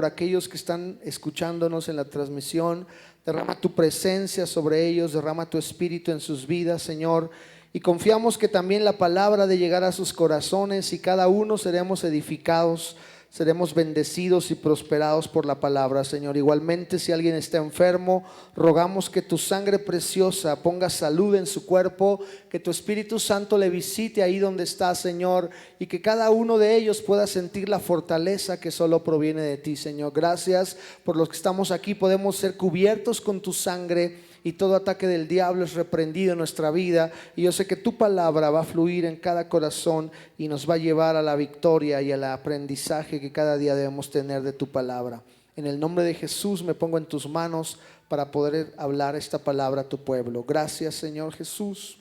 por aquellos que están escuchándonos en la transmisión. Derrama tu presencia sobre ellos, derrama tu espíritu en sus vidas, Señor. Y confiamos que también la palabra de llegar a sus corazones y cada uno seremos edificados, seremos bendecidos y prosperados por la palabra, Señor. Igualmente, si alguien está enfermo, rogamos que tu sangre preciosa ponga salud en su cuerpo, que tu Espíritu Santo le visite ahí donde está, Señor, y que cada uno de ellos pueda sentir la fortaleza que solo proviene de ti, Señor. Gracias por los que estamos aquí, podemos ser cubiertos con tu sangre y todo ataque del diablo es reprendido en nuestra vida. Y yo sé que tu palabra va a fluir en cada corazón y nos va a llevar a la victoria y al aprendizaje que cada día debemos tener de tu palabra. En el nombre de Jesús me pongo en tus manos para poder hablar esta palabra a tu pueblo. Gracias, Señor Jesús.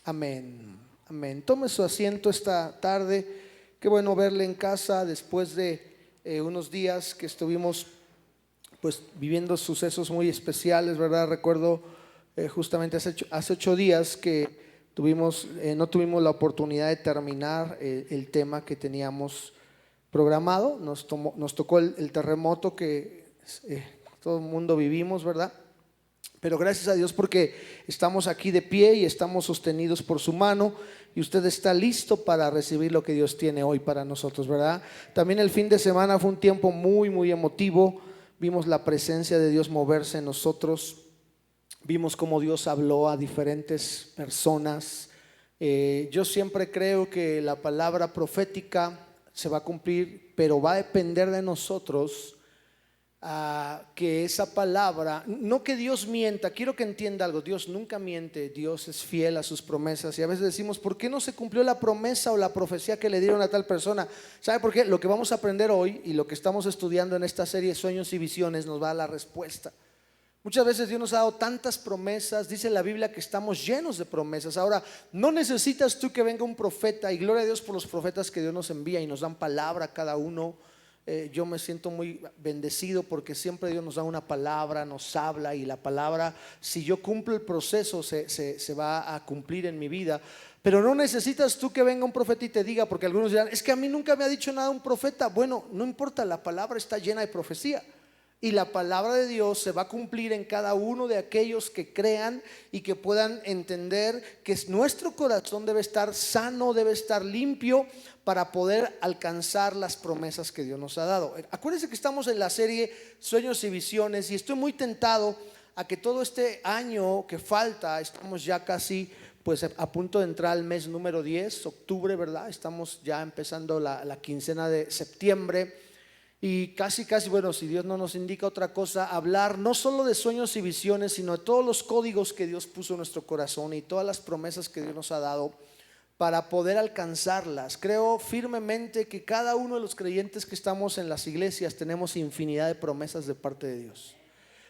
Amén. Amén. Tome su asiento esta tarde. Qué bueno verle en casa después de unos días que estuvimos pues viviendo sucesos muy especiales, ¿verdad? Recuerdo justamente hace 8 días que no tuvimos la oportunidad de terminar el tema que teníamos programado. Nos tocó el terremoto que todo el mundo vivimos, ¿verdad? Pero gracias a Dios porque estamos aquí de pie y estamos sostenidos por su mano y usted está listo para recibir lo que Dios tiene hoy para nosotros, ¿verdad? También el fin de semana fue un tiempo muy, muy emotivo. Vimos la presencia de Dios moverse en nosotros. Vimos cómo Dios habló a diferentes personas. Yo siempre creo que la palabra profética se va a cumplir, pero va a depender de nosotros que esa palabra, no que Dios mienta. Quiero que entienda algo: Dios nunca miente, Dios es fiel a sus promesas. Y a veces decimos, ¿por qué no se cumplió la promesa o la profecía que le dieron a tal persona? ¿Sabe por qué? Lo que vamos a aprender hoy y lo que estamos estudiando en esta serie Sueños y Visiones nos va a dar la respuesta. Muchas veces Dios nos ha dado tantas promesas. Dice la Biblia que estamos llenos de promesas. Ahora, no necesitas tú que venga un profeta, y gloria a Dios por los profetas que Dios nos envía y nos dan palabra a cada uno. Yo me siento muy bendecido porque siempre Dios nos da una palabra, nos habla, y la palabra, si yo cumplo el proceso, se va a cumplir en mi vida. Pero no necesitas tú que venga un profeta y te diga, porque algunos dirán, es que a mí nunca me ha dicho nada un profeta. Bueno, no importa, la palabra está llena de profecía. Y la palabra de Dios se va a cumplir en cada uno de aquellos que crean y que puedan entender que nuestro corazón debe estar sano, debe estar limpio para poder alcanzar las promesas que Dios nos ha dado. Acuérdense que estamos en la serie Sueños y Visiones y estoy muy tentado a que todo este año que falta, estamos ya casi pues a punto de entrar al mes número 10, octubre, ¿verdad? Estamos ya empezando la quincena de septiembre. Y casi, bueno, si Dios no nos indica otra cosa, hablar no solo de sueños y visiones, sino de todos los códigos que Dios puso en nuestro corazón y todas las promesas que Dios nos ha dado para poder alcanzarlas. Creo firmemente que cada uno de los creyentes que estamos en las iglesias tenemos infinidad de promesas de parte de Dios.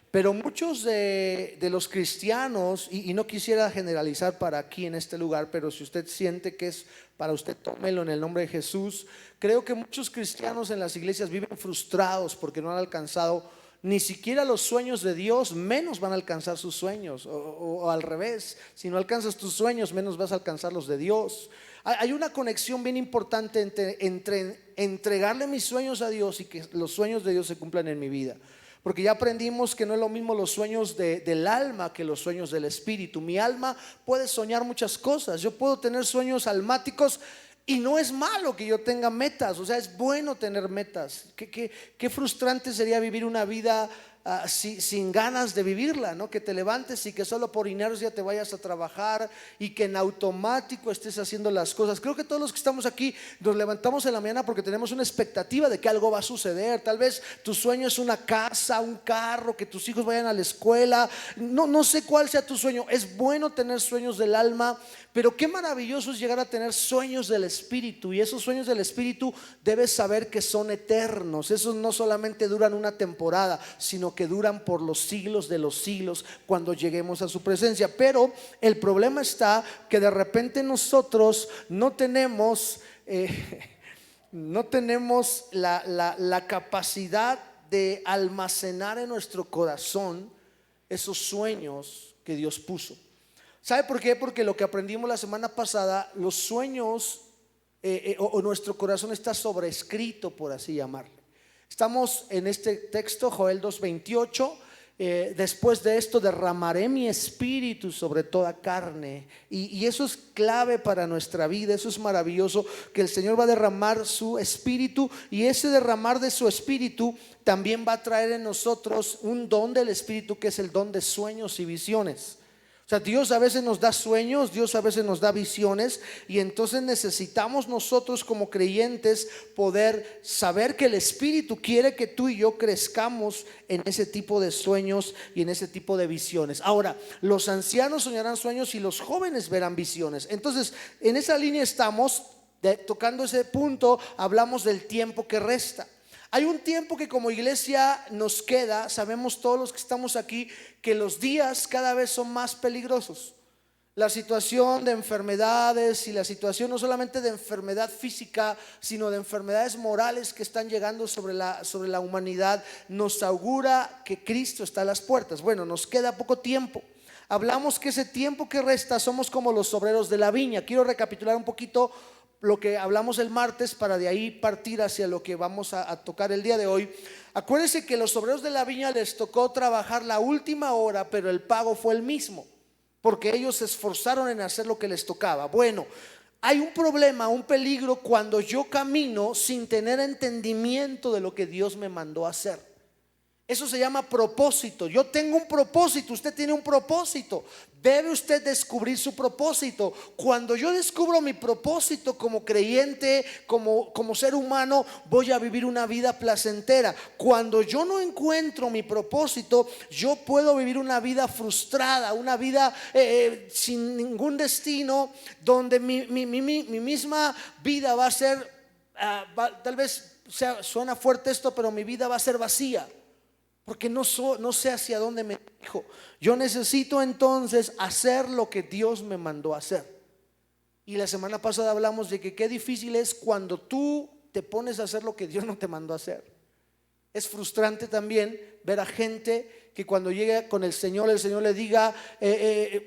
Pero muchos de los cristianos, y no quisiera generalizar para aquí en este lugar, pero si usted siente que es para usted, tómelo en el nombre de Jesús. Creo que muchos cristianos en las iglesias viven frustrados porque no han alcanzado ni siquiera los sueños de Dios, menos van a alcanzar sus sueños, o al revés, si no alcanzas tus sueños, menos vas a alcanzar los de Dios. Hay una conexión bien importante entre entregarle mis sueños a Dios y que los sueños de Dios se cumplan en mi vida. Porque ya aprendimos que no es lo mismo los sueños del alma que los sueños del espíritu. Mi alma puede soñar muchas cosas. Yo puedo tener sueños almáticos y no es malo que yo tenga metas. O sea, es bueno tener metas. Qué frustrante sería vivir una vida sin ganas de vivirla, ¿no? Que te levantes y que solo por inercia te vayas a trabajar y que en automático estés haciendo las cosas. Creo que todos los que estamos aquí nos levantamos en la mañana porque tenemos una expectativa de que algo va a suceder. Tal vez tu sueño es una casa, un carro, que tus hijos vayan a la escuela. No sé cuál sea tu sueño. Es bueno tener sueños del alma, pero qué maravilloso es llegar a tener sueños del espíritu. Y esos sueños del espíritu debes saber que son eternos. Esos no solamente duran una temporada, sino que duran por los siglos de los siglos cuando lleguemos a su presencia. Pero el problema está que de repente nosotros no tenemos la capacidad de almacenar en nuestro corazón esos sueños que Dios puso. ¿Sabe por qué? Porque lo que aprendimos la semana pasada, los sueños o nuestro corazón está sobrescrito, por así llamarlo. Estamos en este texto, Joel 2:28. Después de esto derramaré mi espíritu sobre toda carne, y eso es clave para nuestra vida. Eso es maravilloso, que el Señor va a derramar su espíritu, y ese derramar de su espíritu también va a traer en nosotros un don del espíritu, que es el don de sueños y visiones. O sea, Dios a veces nos da sueños, Dios a veces nos da visiones, y entonces necesitamos nosotros como creyentes poder saber que el Espíritu quiere que tú y yo crezcamos en ese tipo de sueños y en ese tipo de visiones. Ahora, los ancianos soñarán sueños y los jóvenes verán visiones. Entonces, en esa línea estamos, tocando ese punto. Hablamos del tiempo que resta. Hay un tiempo que como iglesia nos queda. Sabemos todos los que estamos aquí que los días cada vez son más peligrosos. La situación de enfermedades y la situación no solamente de enfermedad física, sino de enfermedades morales que están llegando sobre la humanidad, nos augura que Cristo está a las puertas. Bueno, nos queda poco tiempo. Hablamos que ese tiempo que resta somos como los obreros de la viña. Quiero recapitular un poquito lo que hablamos el martes para de ahí partir hacia lo que vamos a tocar el día de hoy. Acuérdense que los obreros de la viña les tocó trabajar la última hora, pero el pago fue el mismo, porque ellos se esforzaron en hacer lo que les tocaba. Bueno, hay un problema, un peligro cuando yo camino sin tener entendimiento de lo que Dios me mandó a hacer. Eso se llama propósito. Yo tengo un propósito, usted tiene un propósito. Debe usted descubrir su propósito. Cuando yo descubro mi propósito como creyente, como ser humano, voy a vivir una vida placentera. Cuando yo no encuentro mi propósito, yo puedo vivir una vida frustrada, una vida sin ningún destino, donde mi misma vida va a ser, tal vez suena fuerte esto, pero mi vida va a ser vacía. Porque no sé hacia dónde me dirijo. Yo necesito entonces hacer lo que Dios me mandó a hacer. Y la semana pasada hablamos de que qué difícil es cuando tú te pones a hacer lo que Dios no te mandó a hacer. Es frustrante también ver a gente que cuando llega con el Señor le diga,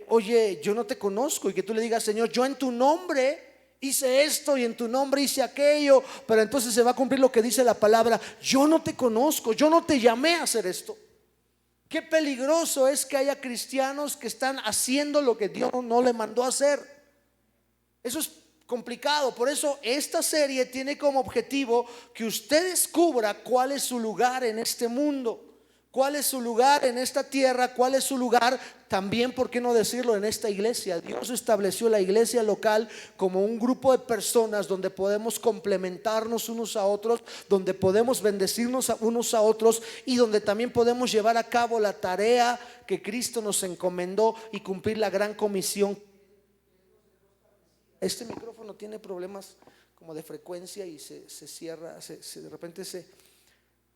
oye, yo no te conozco. Y que tú le digas, Señor, yo en tu nombre hice esto y en tu nombre hice aquello, pero entonces se va a cumplir lo que dice la palabra: yo no te conozco, yo no te llamé a hacer esto. Qué peligroso es que haya cristianos que están haciendo lo que Dios no le mandó a hacer. Eso es complicado. Por eso esta serie tiene como objetivo que usted descubra cuál es su lugar en este mundo, cuál es su lugar en esta tierra, cuál es su lugar también, por qué no decirlo, en esta iglesia. Dios estableció la iglesia local como un grupo de personas donde podemos complementarnos unos a otros, donde podemos bendecirnos unos a otros, y donde también podemos llevar a cabo la tarea que Cristo nos encomendó y cumplir la gran comisión. Este micrófono tiene problemas como de frecuencia y se cierra, de repente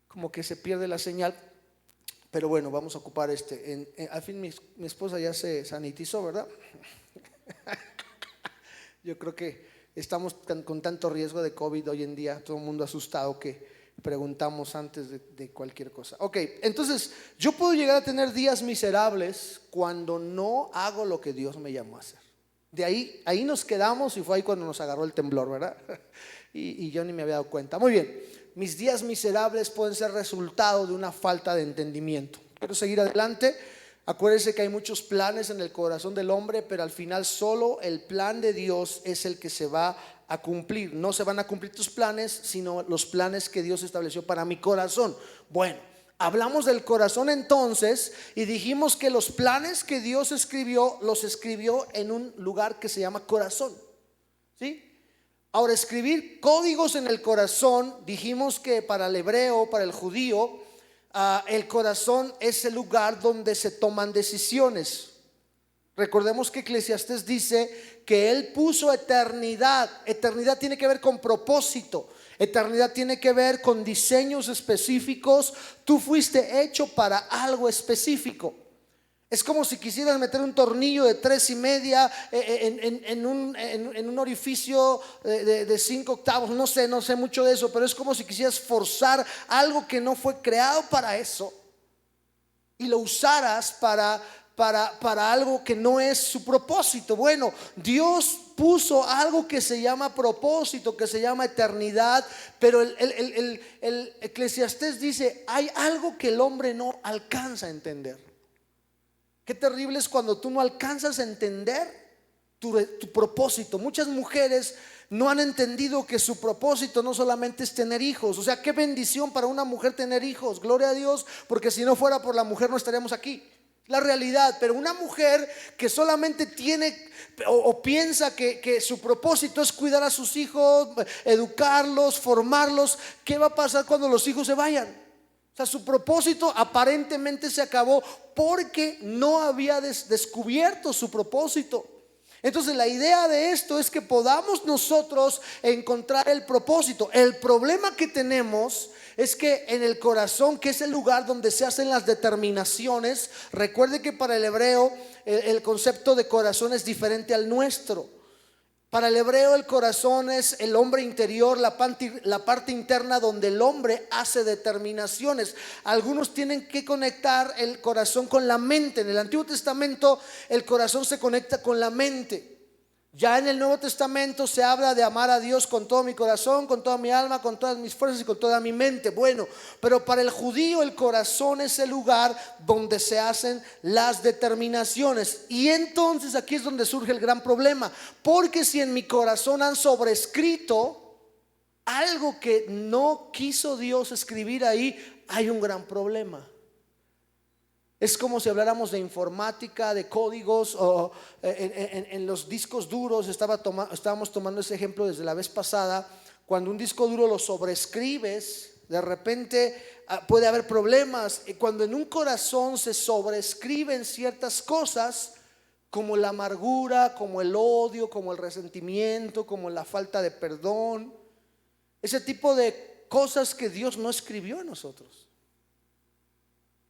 como que se pierde la señal. Pero bueno, vamos a ocupar al fin mi esposa ya se sanitizó, ¿verdad? Yo creo que estamos con tanto riesgo de COVID hoy en día, todo el mundo asustado, que preguntamos antes de cualquier cosa. Ok, entonces yo puedo llegar a tener días miserables cuando no hago lo que Dios me llamó a hacer. De ahí nos quedamos, y fue ahí cuando nos agarró el temblor, ¿verdad? Y yo ni me había dado cuenta. Muy bien, mis días miserables pueden ser resultado de una falta de entendimiento. Quiero seguir adelante. Acuérdense que hay muchos planes en el corazón del hombre, pero al final solo el plan de Dios es el que se va a cumplir. No se van a cumplir tus planes, sino los planes que Dios estableció para mi corazón. Bueno, hablamos del corazón entonces, y dijimos que los planes que Dios escribió, los escribió en un lugar que se llama corazón. ¿Sí? Ahora, escribir códigos en el corazón, dijimos que para el hebreo, para el judío, el corazón es el lugar donde se toman decisiones. Recordemos que Eclesiastés dice que Él puso eternidad. Eternidad tiene que ver con propósito. Eternidad tiene que ver con diseños específicos. Tú fuiste hecho para algo específico. Es como si quisieras meter un tornillo de 3.5 en un orificio de 5 octavos. No sé mucho de eso, pero es como si quisieras forzar algo que no fue creado para eso y lo usaras para algo que no es su propósito. Bueno, Dios puso algo que se llama propósito, que se llama eternidad, pero el Eclesiastés dice, hay algo que el hombre no alcanza a entender. Qué terrible es cuando tú no alcanzas a entender tu propósito. Muchas mujeres no han entendido que su propósito no solamente es tener hijos. O sea, qué bendición para una mujer tener hijos, gloria a Dios, porque si no fuera por la mujer no estaríamos aquí. La realidad. Pero una mujer que solamente tiene o piensa que su propósito es cuidar a sus hijos, educarlos, formarlos, ¿qué va a pasar cuando los hijos se vayan? O sea, su propósito aparentemente se acabó porque no había descubierto su propósito. Entonces la idea de esto es que podamos nosotros encontrar el propósito. El problema que tenemos es que en el corazón, que es el lugar donde se hacen las determinaciones, recuerde que para el hebreo el concepto de corazón es diferente al nuestro. Para el hebreo el corazón es el hombre interior, la parte interna donde el hombre hace determinaciones. Algunos tienen que conectar el corazón con la mente. En el Antiguo Testamento el corazón se conecta con la mente. Ya en el Nuevo Testamento se habla de amar a Dios con todo mi corazón, con toda mi alma, con todas mis fuerzas y con toda mi mente. Bueno, pero para el judío el corazón es el lugar donde se hacen las determinaciones. Y entonces aquí es donde surge el gran problema, porque si en mi corazón han sobrescrito algo que no quiso Dios escribir ahí, hay un gran problema. Es como si habláramos de informática, de códigos, o en los discos duros. Estábamos tomando ese ejemplo desde la vez pasada. Cuando un disco duro lo sobrescribes, de repente puede haber problemas. Y cuando en un corazón se sobrescriben ciertas cosas, como la amargura, como el odio, como el resentimiento, como la falta de perdón, ese tipo de cosas que Dios no escribió en nosotros.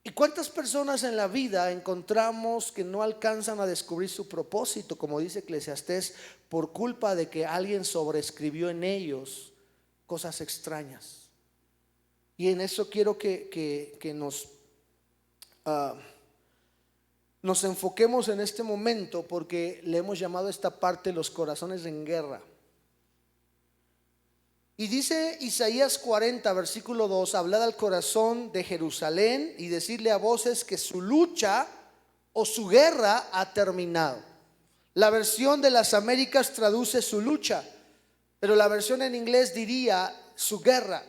¿Y cuántas personas en la vida encontramos que no alcanzan a descubrir su propósito, como dice Eclesiastés, por culpa de que alguien sobreescribió en ellos cosas extrañas? Y en eso quiero que nos enfoquemos en este momento, porque le hemos llamado a esta parte los corazones en guerra. Y dice Isaías 40, versículo 2: hablad al corazón de Jerusalén y decirle a voces que su lucha o su guerra ha terminado. La versión de las Américas traduce su lucha, pero la versión en inglés diría su guerra.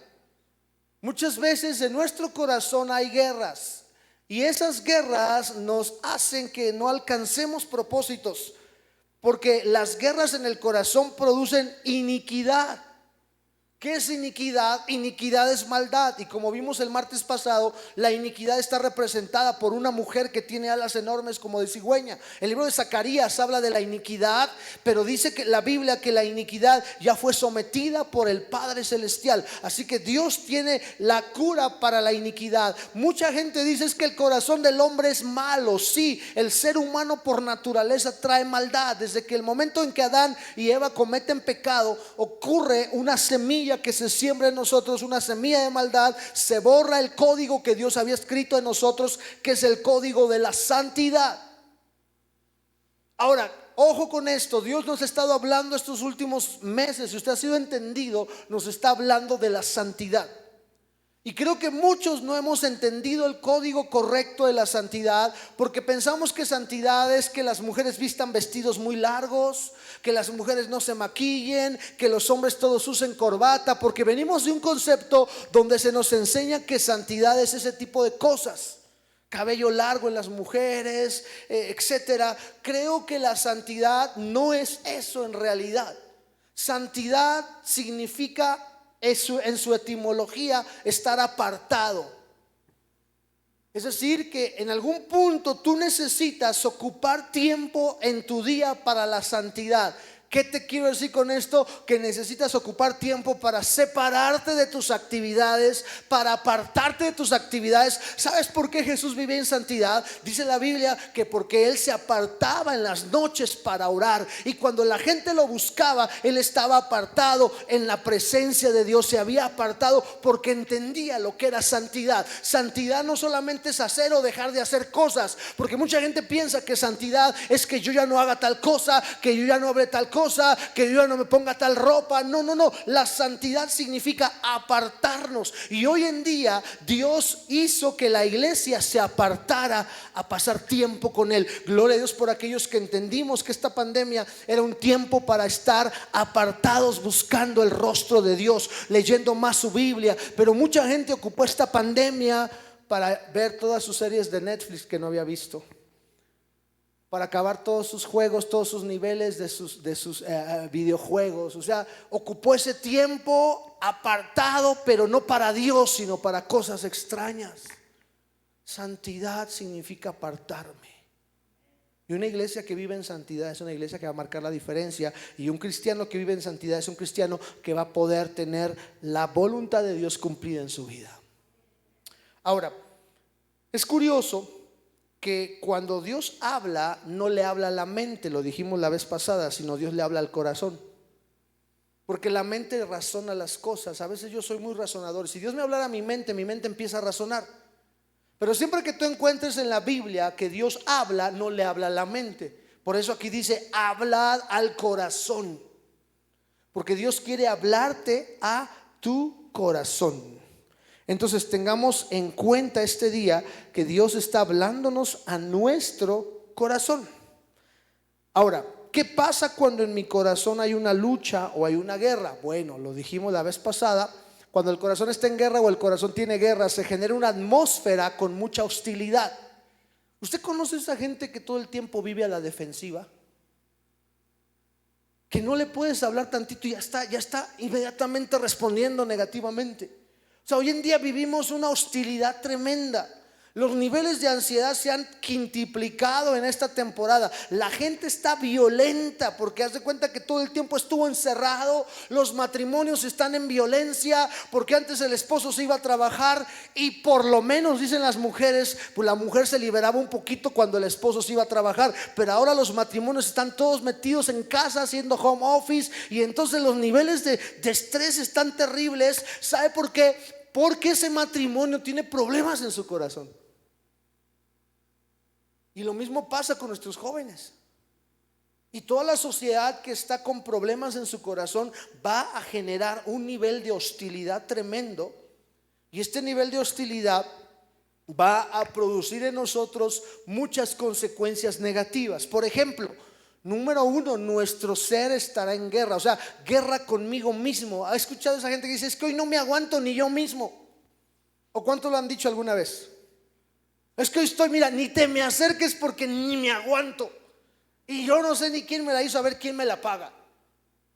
Muchas veces en nuestro corazón hay guerras, y esas guerras nos hacen que no alcancemos propósitos, porque las guerras en el corazón producen iniquidad. ¿Qué es iniquidad? Iniquidad es maldad. Y como vimos el martes pasado, la iniquidad está representada por una mujer que tiene alas enormes como de cigüeña. El libro de Zacarías habla de la iniquidad, pero dice que la Biblia que la iniquidad ya fue sometida por el Padre Celestial. Así que Dios tiene la cura para la iniquidad. Mucha gente dice es que el corazón del hombre es malo. Sí, el ser humano por naturaleza trae maldad. Desde que el momento en que Adán y Eva cometen pecado, ocurre una semilla que se siembra en nosotros, una semilla de maldad. Se borra el código que Dios había escrito en nosotros, que es el código de la santidad. Ahora, ojo con esto. Dios nos ha estado hablando estos últimos meses, si usted ha sido entendido, nos está hablando de la santidad. Y creo que muchos no hemos entendido el código correcto de la santidad, porque pensamos que santidad es que las mujeres vistan vestidos muy largos, que las mujeres no se maquillen, que los hombres todos usen corbata, porque venimos de un concepto donde se nos enseña que santidad es ese tipo de cosas. Cabello largo en las mujeres, etcétera. Creo que la santidad no es eso en realidad. Santidad significa en su etimología estar apartado. Es decir, que en algún punto tú necesitas ocupar tiempo en tu día para la santidad. ¿Qué te quiero decir con esto? Que necesitas ocupar tiempo para separarte de tus actividades, para apartarte de tus actividades. ¿Sabes por qué Jesús vivía en santidad? Dice la Biblia que porque Él se apartaba en las noches para orar, y cuando la gente lo buscaba, Él estaba apartado en la presencia de Dios. Se había apartado porque entendía lo que era santidad. Santidad no solamente es hacer o dejar de hacer cosas, porque mucha gente piensa que santidad es que yo ya no haga tal cosa, que yo ya no hable tal cosa. cosa, que yo no me ponga tal ropa. No, no, no. La santidad significa apartarnos. Y hoy en día Dios hizo que la iglesia se apartara a pasar tiempo con Él. Gloria a Dios por aquellos que entendimos que esta pandemia era un tiempo para estar apartados, buscando el rostro de Dios, leyendo más su Biblia. Pero mucha gente ocupó esta pandemia para ver todas sus series de Netflix que no había visto, para acabar todos sus juegos, todos sus niveles de sus videojuegos. O sea, ocupó ese tiempo apartado, pero no para Dios, sino para cosas extrañas. Santidad significa apartarme. Y una iglesia que vive en santidad es una iglesia que va a marcar la diferencia. Y un cristiano que vive en santidad es un cristiano que va a poder tener la voluntad de Dios cumplida en su vida. Ahora, es curioso que cuando Dios habla, no le habla a la mente, lo dijimos la vez pasada, sino Dios le habla al corazón. Porque la mente razona las cosas. A veces yo soy muy razonador. Si Dios me hablara a mi mente empieza a razonar. Pero siempre que tú encuentres en la Biblia que Dios habla, no le habla a la mente. Por eso aquí dice, hablad al corazón. Porque Dios quiere hablarte a tu corazón. Entonces tengamos en cuenta este día que Dios está hablándonos a nuestro corazón. Ahora, ¿qué pasa cuando en mi corazón hay una lucha o hay una guerra? Bueno, lo dijimos la vez pasada. Cuando el corazón está en guerra o el corazón tiene guerra, se genera una atmósfera con mucha hostilidad. ¿Usted conoce a esa gente que todo el tiempo vive a la defensiva? Que no le puedes hablar tantito y ya está inmediatamente respondiendo negativamente. O sea, hoy en día vivimos una hostilidad tremenda. Los niveles de ansiedad se han quintuplicado en esta temporada. La gente está violenta porque haz de cuenta que todo el tiempo estuvo encerrado. Los matrimonios están en violencia porque antes el esposo se iba a trabajar y por lo menos dicen las mujeres, pues la mujer se liberaba un poquito cuando el esposo se iba a trabajar. Pero ahora los matrimonios están todos metidos en casa haciendo home office y entonces los niveles de estrés están terribles. ¿Sabe por qué? Porque ese matrimonio tiene problemas en su corazón. Y lo mismo pasa con nuestros jóvenes. Y toda la sociedad que está con problemas en su corazón va a generar un nivel de hostilidad tremendo. Y este nivel de hostilidad va a producir en nosotros muchas consecuencias negativas. Por ejemplo, número uno, nuestro ser estará en guerra. O sea, guerra conmigo mismo. ¿Ha escuchado a esa gente que dice, es que hoy no me aguanto ni yo mismo? ¿O cuánto lo han dicho alguna vez? Es que hoy estoy, mira, ni te me acerques porque ni me aguanto. Y yo no sé ni quién me la hizo, a ver quién me la paga.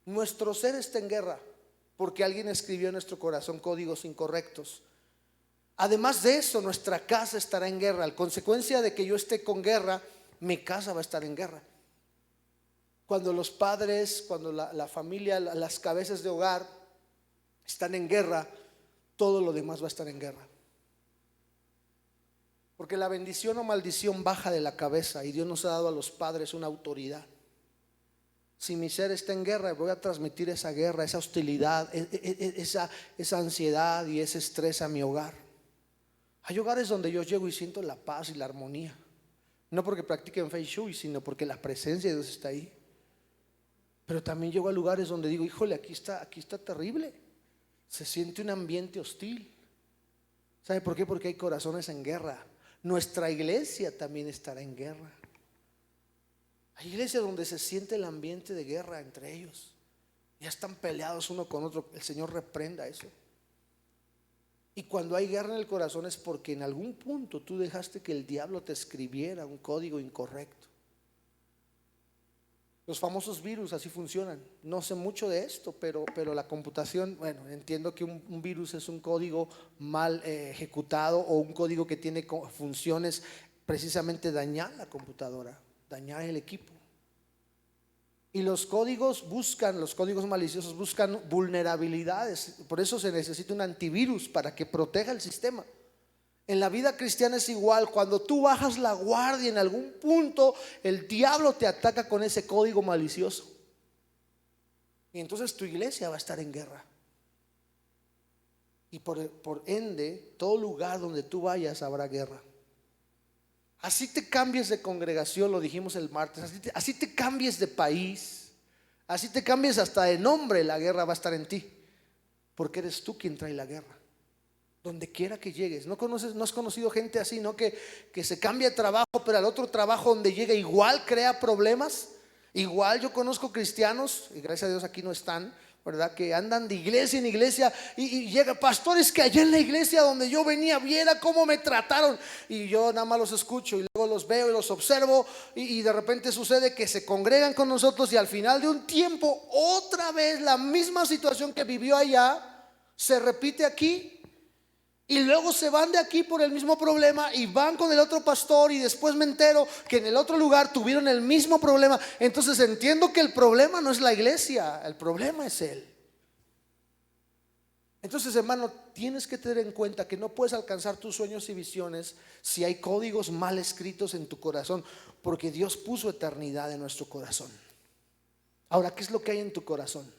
Nuestro ser está en guerra porque alguien escribió en nuestro corazón códigos incorrectos. Además de eso, nuestra casa estará en guerra. A consecuencia de que yo esté con guerra, mi casa va a estar en guerra. Cuando los padres, cuando la familia, las cabezas de hogar están en guerra, todo lo demás va a estar en guerra. Porque la bendición o maldición baja de la cabeza y Dios nos ha dado a los padres una autoridad. Si mi ser está en guerra, voy a transmitir esa guerra, esa hostilidad, esa ansiedad y ese estrés a mi hogar. Hay hogares donde yo llego y siento la paz y la armonía. No porque practiquen Feng Shui, sino porque la presencia de Dios está ahí. Pero también llego a lugares donde digo, híjole, aquí está terrible. Se siente un ambiente hostil. ¿Sabe por qué? Porque hay corazones en guerra. Nuestra iglesia también estará en guerra. Hay iglesias donde se siente el ambiente de guerra entre ellos. Ya están peleados uno con otro. El Señor reprenda eso. Y cuando hay guerra en el corazón es porque en algún punto tú dejaste que el diablo te escribiera un código incorrecto. Los famosos virus así funcionan. No sé mucho de esto, pero la computación, bueno, entiendo que un virus es un código mal ejecutado o un código que tiene funciones precisamente dañar la computadora, dañar el equipo. Y los códigos maliciosos buscan vulnerabilidades. Por eso se necesita un antivirus para que proteja el sistema. En la vida cristiana es igual. Cuando tú bajas la guardia en algún punto, el diablo te ataca con ese código malicioso. Y entonces tu iglesia va a estar en guerra. Y por ende, todo lugar donde tú vayas habrá guerra. Así te cambies de congregación, lo dijimos el martes, así te cambies de país, Así te cambies hasta de nombre, la guerra va a estar en ti, porque eres tú quien trae la guerra. Donde quiera que llegues, no has conocido gente así, ¿no? Que se cambia de trabajo, pero al otro trabajo donde llega igual crea problemas. Igual yo conozco cristianos, y gracias a Dios aquí no están, ¿verdad? Que andan de iglesia en iglesia y llega, pastores, que allá en la iglesia donde yo venía, viera cómo me trataron. Y yo nada más los escucho y luego los veo y los observo, y de repente sucede que se congregan con nosotros y al final de un tiempo otra vez la misma situación que vivió allá se repite aquí. Y luego se van de aquí por el mismo problema y van con el otro pastor, y después me entero que en el otro lugar tuvieron el mismo problema. Entonces entiendo que el problema no es la iglesia, el problema es él. Entonces, hermano, tienes que tener en cuenta que no puedes alcanzar tus sueños y visiones si hay códigos mal escritos en tu corazón, porque Dios puso eternidad en nuestro corazón. Ahora, ¿qué es lo que hay en tu corazón?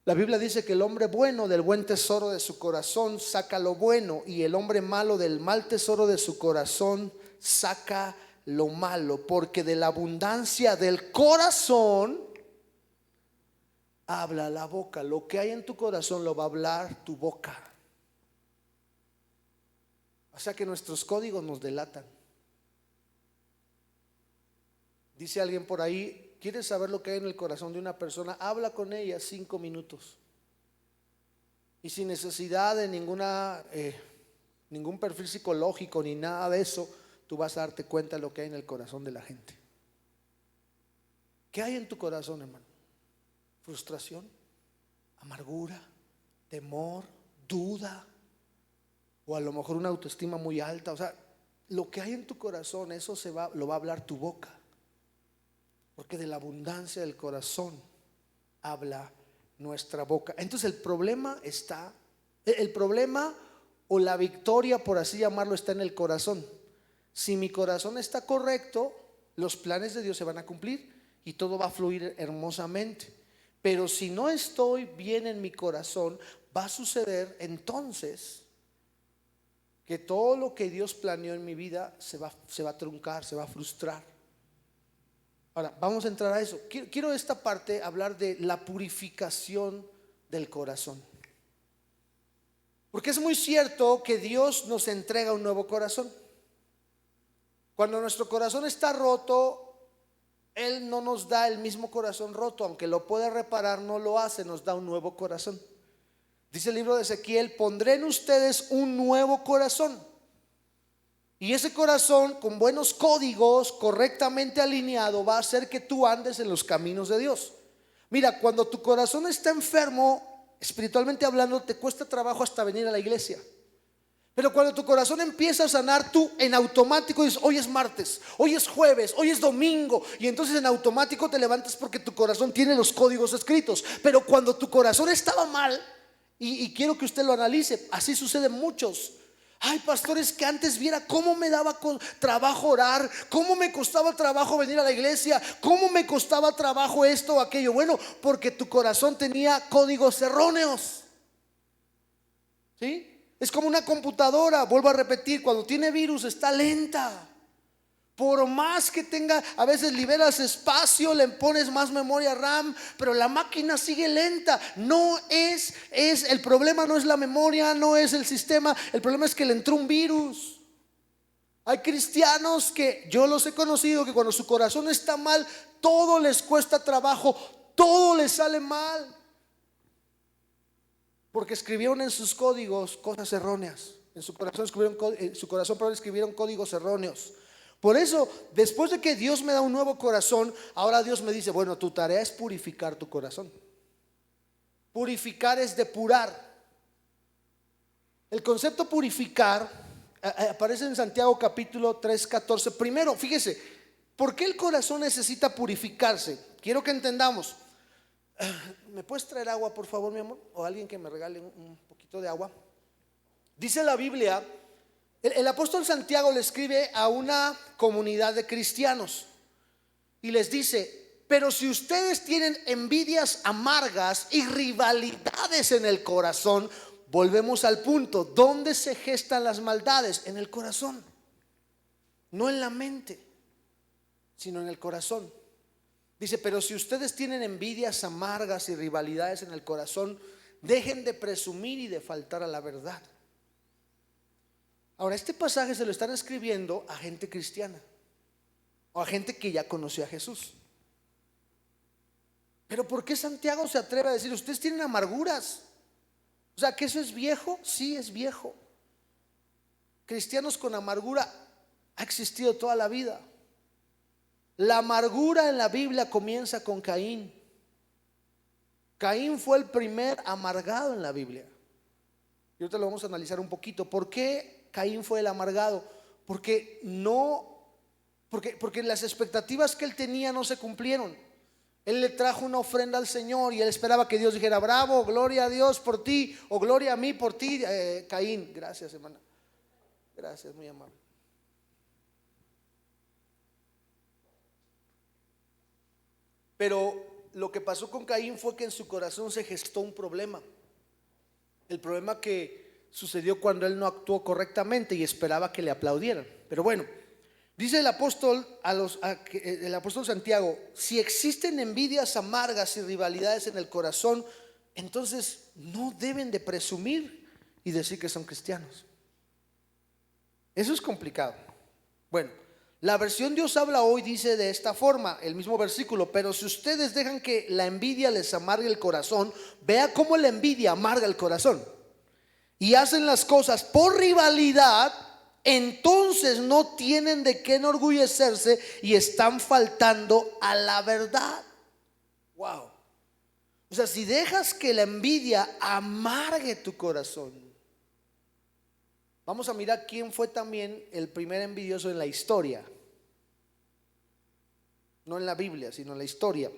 La Biblia dice que el hombre bueno del buen tesoro de su corazón saca lo bueno, y el hombre malo del mal tesoro de su corazón saca lo malo, porque de la abundancia del corazón habla la boca. Lo que hay en tu corazón lo va a hablar tu boca. O sea que nuestros códigos nos delatan. Dice alguien por ahí: ¿quieres saber lo que hay en el corazón de una persona? Habla con ella 5 minutos. Y sin necesidad de ningún perfil psicológico ni nada de eso, tú vas a darte cuenta de lo que hay en el corazón de la gente. ¿Qué hay en tu corazón, hermano? Frustración, amargura, temor, duda, o a lo mejor una autoestima muy alta. O sea, lo que hay en tu corazón, eso lo va a hablar tu boca. Porque de la abundancia del corazón habla nuestra boca. Entonces el problema o la victoria, por así llamarlo, está en el corazón. Si mi corazón está correcto, los planes de Dios se van a cumplir y todo va a fluir hermosamente. Pero si no estoy bien en mi corazón, va a suceder entonces que todo lo que Dios planeó en mi vida se va a truncar, se va a frustrar. Ahora, vamos a entrar a eso. Quiero esta parte hablar de la purificación del corazón. Porque es muy cierto que Dios nos entrega un nuevo corazón. Cuando nuestro corazón está roto, Él no nos da el mismo corazón roto. Aunque lo puede reparar, no lo hace, nos da un nuevo corazón. Dice el libro de Ezequiel: pondré en ustedes un nuevo corazón. Y ese corazón, con buenos códigos, correctamente alineado, va a hacer que tú andes en los caminos de Dios. Mira, cuando tu corazón está enfermo, espiritualmente hablando, te cuesta trabajo hasta venir a la iglesia. Pero cuando tu corazón empieza a sanar, tú en automático dices: hoy es martes, hoy es jueves, hoy es domingo. Y entonces en automático te levantas porque tu corazón tiene los códigos escritos. Pero cuando tu corazón estaba mal, y quiero que usted lo analice, así sucede muchos. Ay, pastores, que antes viera cómo me daba trabajo orar, cómo me costaba trabajo venir a la iglesia, cómo me costaba trabajo esto o aquello. Bueno, porque tu corazón tenía códigos erróneos. ¿Sí? Es como una computadora, vuelvo a repetir, cuando tiene virus está lenta. Por más que tenga, a veces liberas espacio, le pones más memoria RAM, pero la máquina sigue lenta. El problema no es la memoria, no es el sistema, el problema es que le entró un virus. Hay cristianos que yo los he conocido que cuando su corazón está mal, todo les cuesta trabajo, todo les sale mal, porque escribieron en sus códigos cosas erróneas. En su corazón escribieron códigos erróneos. Por eso, después de que Dios me da un nuevo corazón, ahora Dios me dice: bueno, tu tarea es purificar tu corazón. Purificar es depurar. El concepto purificar aparece en Santiago capítulo 3:14. Primero, fíjese, ¿por qué el corazón necesita purificarse? Quiero que entendamos. ¿Me puedes traer agua, por favor, mi amor? O alguien que me regale un poquito de agua. Dice la Biblia, el apóstol Santiago le escribe a una comunidad de cristianos y les dice: pero si ustedes tienen envidias amargas y rivalidades en el corazón, volvemos al punto, ¿dónde se gestan las maldades? En el corazón, no en la mente, sino en el corazón. Dice, pero si ustedes tienen envidias amargas y rivalidades en el corazón, dejen de presumir y de faltar a la verdad. Ahora, este pasaje se lo están escribiendo a gente cristiana o a gente que ya conoció a Jesús. Pero ¿por qué Santiago se atreve a decir, ustedes tienen amarguras? O sea, ¿que eso es viejo? Sí, es viejo. Cristianos con amargura ha existido toda la vida. La amargura en la Biblia comienza con Caín. Caín fue el primer amargado en la Biblia. Y ahorita lo vamos a analizar un poquito. ¿Por qué Caín fue el amargado? Porque las expectativas que él tenía no se cumplieron. Él le trajo una ofrenda al Señor y él esperaba que Dios dijera, bravo, gloria a Dios por ti, o gloria a mí por ti, Caín. Gracias, hermana. Gracias, muy amable. Pero lo que pasó con Caín fue que en su corazón se gestó un problema. El problema que sucedió cuando él no actuó correctamente y esperaba que le aplaudieran. Pero bueno, dice el apóstol el apóstol Santiago, si existen envidias amargas y rivalidades en el corazón, entonces no deben de presumir y decir que son cristianos. Eso es complicado. Bueno, la versión Dios habla hoy dice de esta forma, el mismo versículo, pero si ustedes dejan que la envidia les amargue el corazón, vea cómo la envidia amarga el corazón, y hacen las cosas por rivalidad, entonces no tienen de qué enorgullecerse y están faltando a la verdad. Wow. O sea, si dejas que la envidia amargue tu corazón. Vamos a mirar quién fue también el primer envidioso en la historia. No en la Biblia, sino en la historia.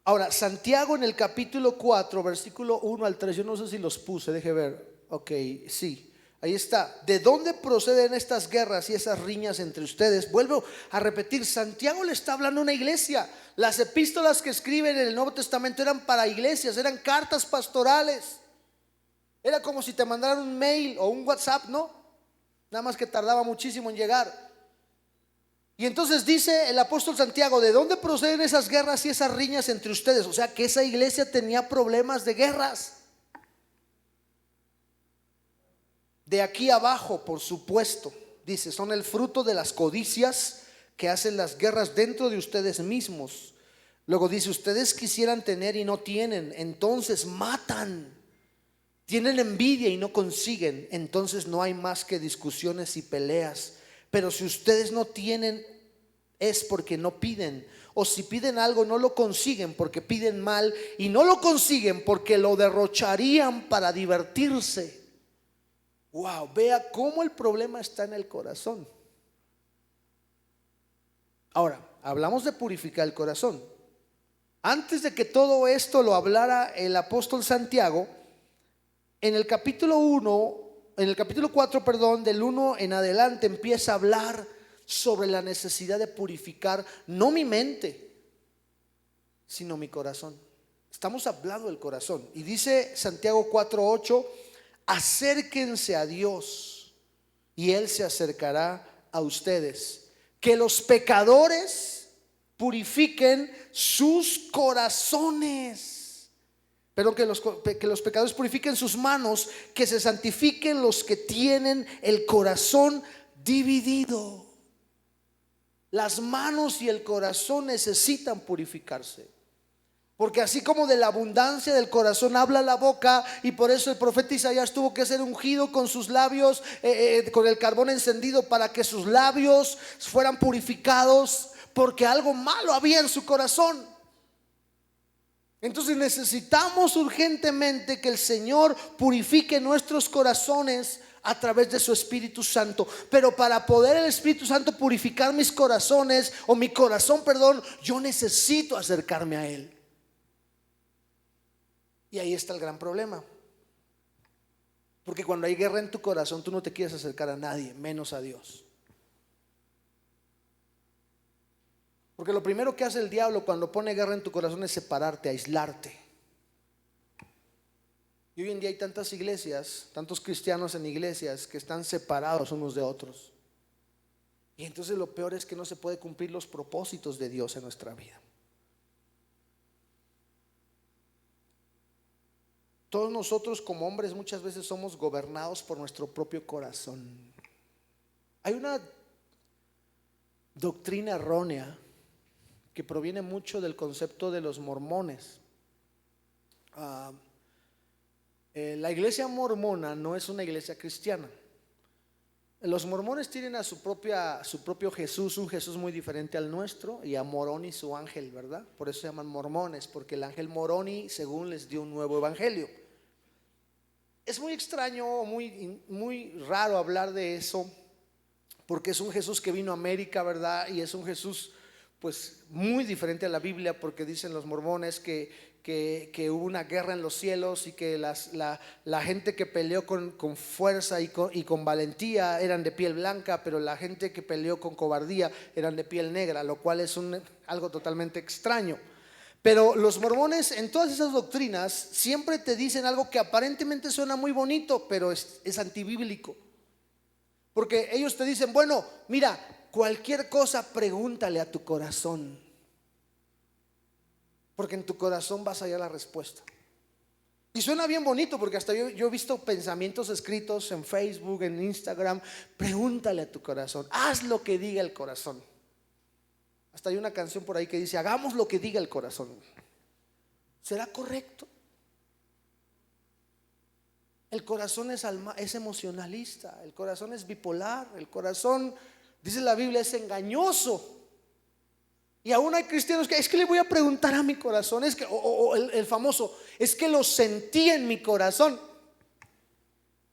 Ahora, Santiago en el capítulo 4, versículo 1 al 3, yo no sé si los puse, deje ver. Ok, sí, ahí está. ¿De dónde proceden estas guerras y esas riñas entre ustedes? Vuelvo a repetir, Santiago le está hablando a una iglesia. Las epístolas que escriben en el Nuevo Testamento eran para iglesias, eran cartas pastorales. Era como si te mandaran un mail o un WhatsApp, ¿no? Nada más que tardaba muchísimo en llegar. Y entonces dice el apóstol Santiago, ¿de dónde proceden esas guerras y esas riñas entre ustedes? O sea que esa iglesia tenía problemas de guerras. De aquí abajo, por supuesto, dice, son el fruto de las codicias que hacen las guerras dentro de ustedes mismos. Luego dice, ustedes quisieran tener y no tienen, entonces matan. Tienen envidia y no consiguen, entonces no hay más que discusiones y peleas. Pero si ustedes no tienen, es porque no piden. O si piden algo, no lo consiguen porque piden mal. Y no lo consiguen porque lo derrocharían para divertirse. Wow, vea cómo el problema está en el corazón. Ahora, hablamos de purificar el corazón. Antes de que todo esto lo hablara el apóstol Santiago, en el capítulo 4, perdón, del 1 en adelante empieza a hablar sobre la necesidad de purificar no mi mente, sino mi corazón. Estamos hablando del corazón. Y dice Santiago 4:8, acérquense a Dios y Él se acercará a ustedes. Que los pecadores purifiquen sus corazones. Pero que los pecadores purifiquen sus manos, que se santifiquen los que tienen el corazón dividido. Las manos y el corazón necesitan purificarse. Porque así como de la abundancia del corazón habla la boca, y por eso el profeta Isaías tuvo que ser ungido con sus labios, con el carbón encendido, para que sus labios fueran purificados, porque algo malo había en su corazón. Entonces necesitamos urgentemente que el Señor purifique nuestros corazones a través de su Espíritu Santo. Pero para poder el Espíritu Santo purificar mis corazones, o mi corazón, perdón, yo necesito acercarme a Él. Y ahí está el gran problema. Porque cuando hay guerra en tu corazón, tú no te quieres acercar a nadie, menos a Dios. Porque lo primero que hace el diablo cuando pone guerra en tu corazón es separarte, aislarte. Y hoy en día hay tantas iglesias, tantos cristianos en iglesias que están separados unos de otros. Y entonces lo peor es que no se puede cumplir los propósitos de Dios en nuestra vida. Todos nosotros como hombres muchas veces somos gobernados por nuestro propio corazón. Hay una doctrina errónea que proviene mucho del concepto de los mormones. La iglesia mormona no es una iglesia cristiana. Los mormones tienen a su propio Jesús, un Jesús muy diferente al nuestro, y a Moroni su ángel, ¿verdad? Por eso se llaman mormones, porque el ángel Moroni según les dio un nuevo evangelio. Es muy extraño, muy raro hablar de eso, porque es un Jesús que vino a América, ¿verdad? Y es un Jesús pues muy diferente a la Biblia, porque dicen los mormones que hubo una guerra en los cielos y que la gente que peleó con fuerza y con valentía eran de piel blanca, pero la gente que peleó con cobardía eran de piel negra, lo cual es algo totalmente extraño. Pero los mormones en todas esas doctrinas siempre te dicen algo que aparentemente suena muy bonito, pero es antibíblico. Porque ellos te dicen, bueno, mira, cualquier cosa pregúntale a tu corazón, porque en tu corazón vas a hallar la respuesta. Y suena bien bonito, porque hasta yo he visto pensamientos escritos en Facebook, en Instagram. Pregúntale a tu corazón, haz lo que diga el corazón. Hasta hay una canción por ahí que dice, hagamos lo que diga el corazón. ¿Será correcto? El corazón es emocionalista, el corazón es bipolar, el corazón, dice la Biblia, es engañoso. Y aún hay cristianos que es que le voy a preguntar a mi corazón, es que, o el famoso, es que lo sentí en mi corazón.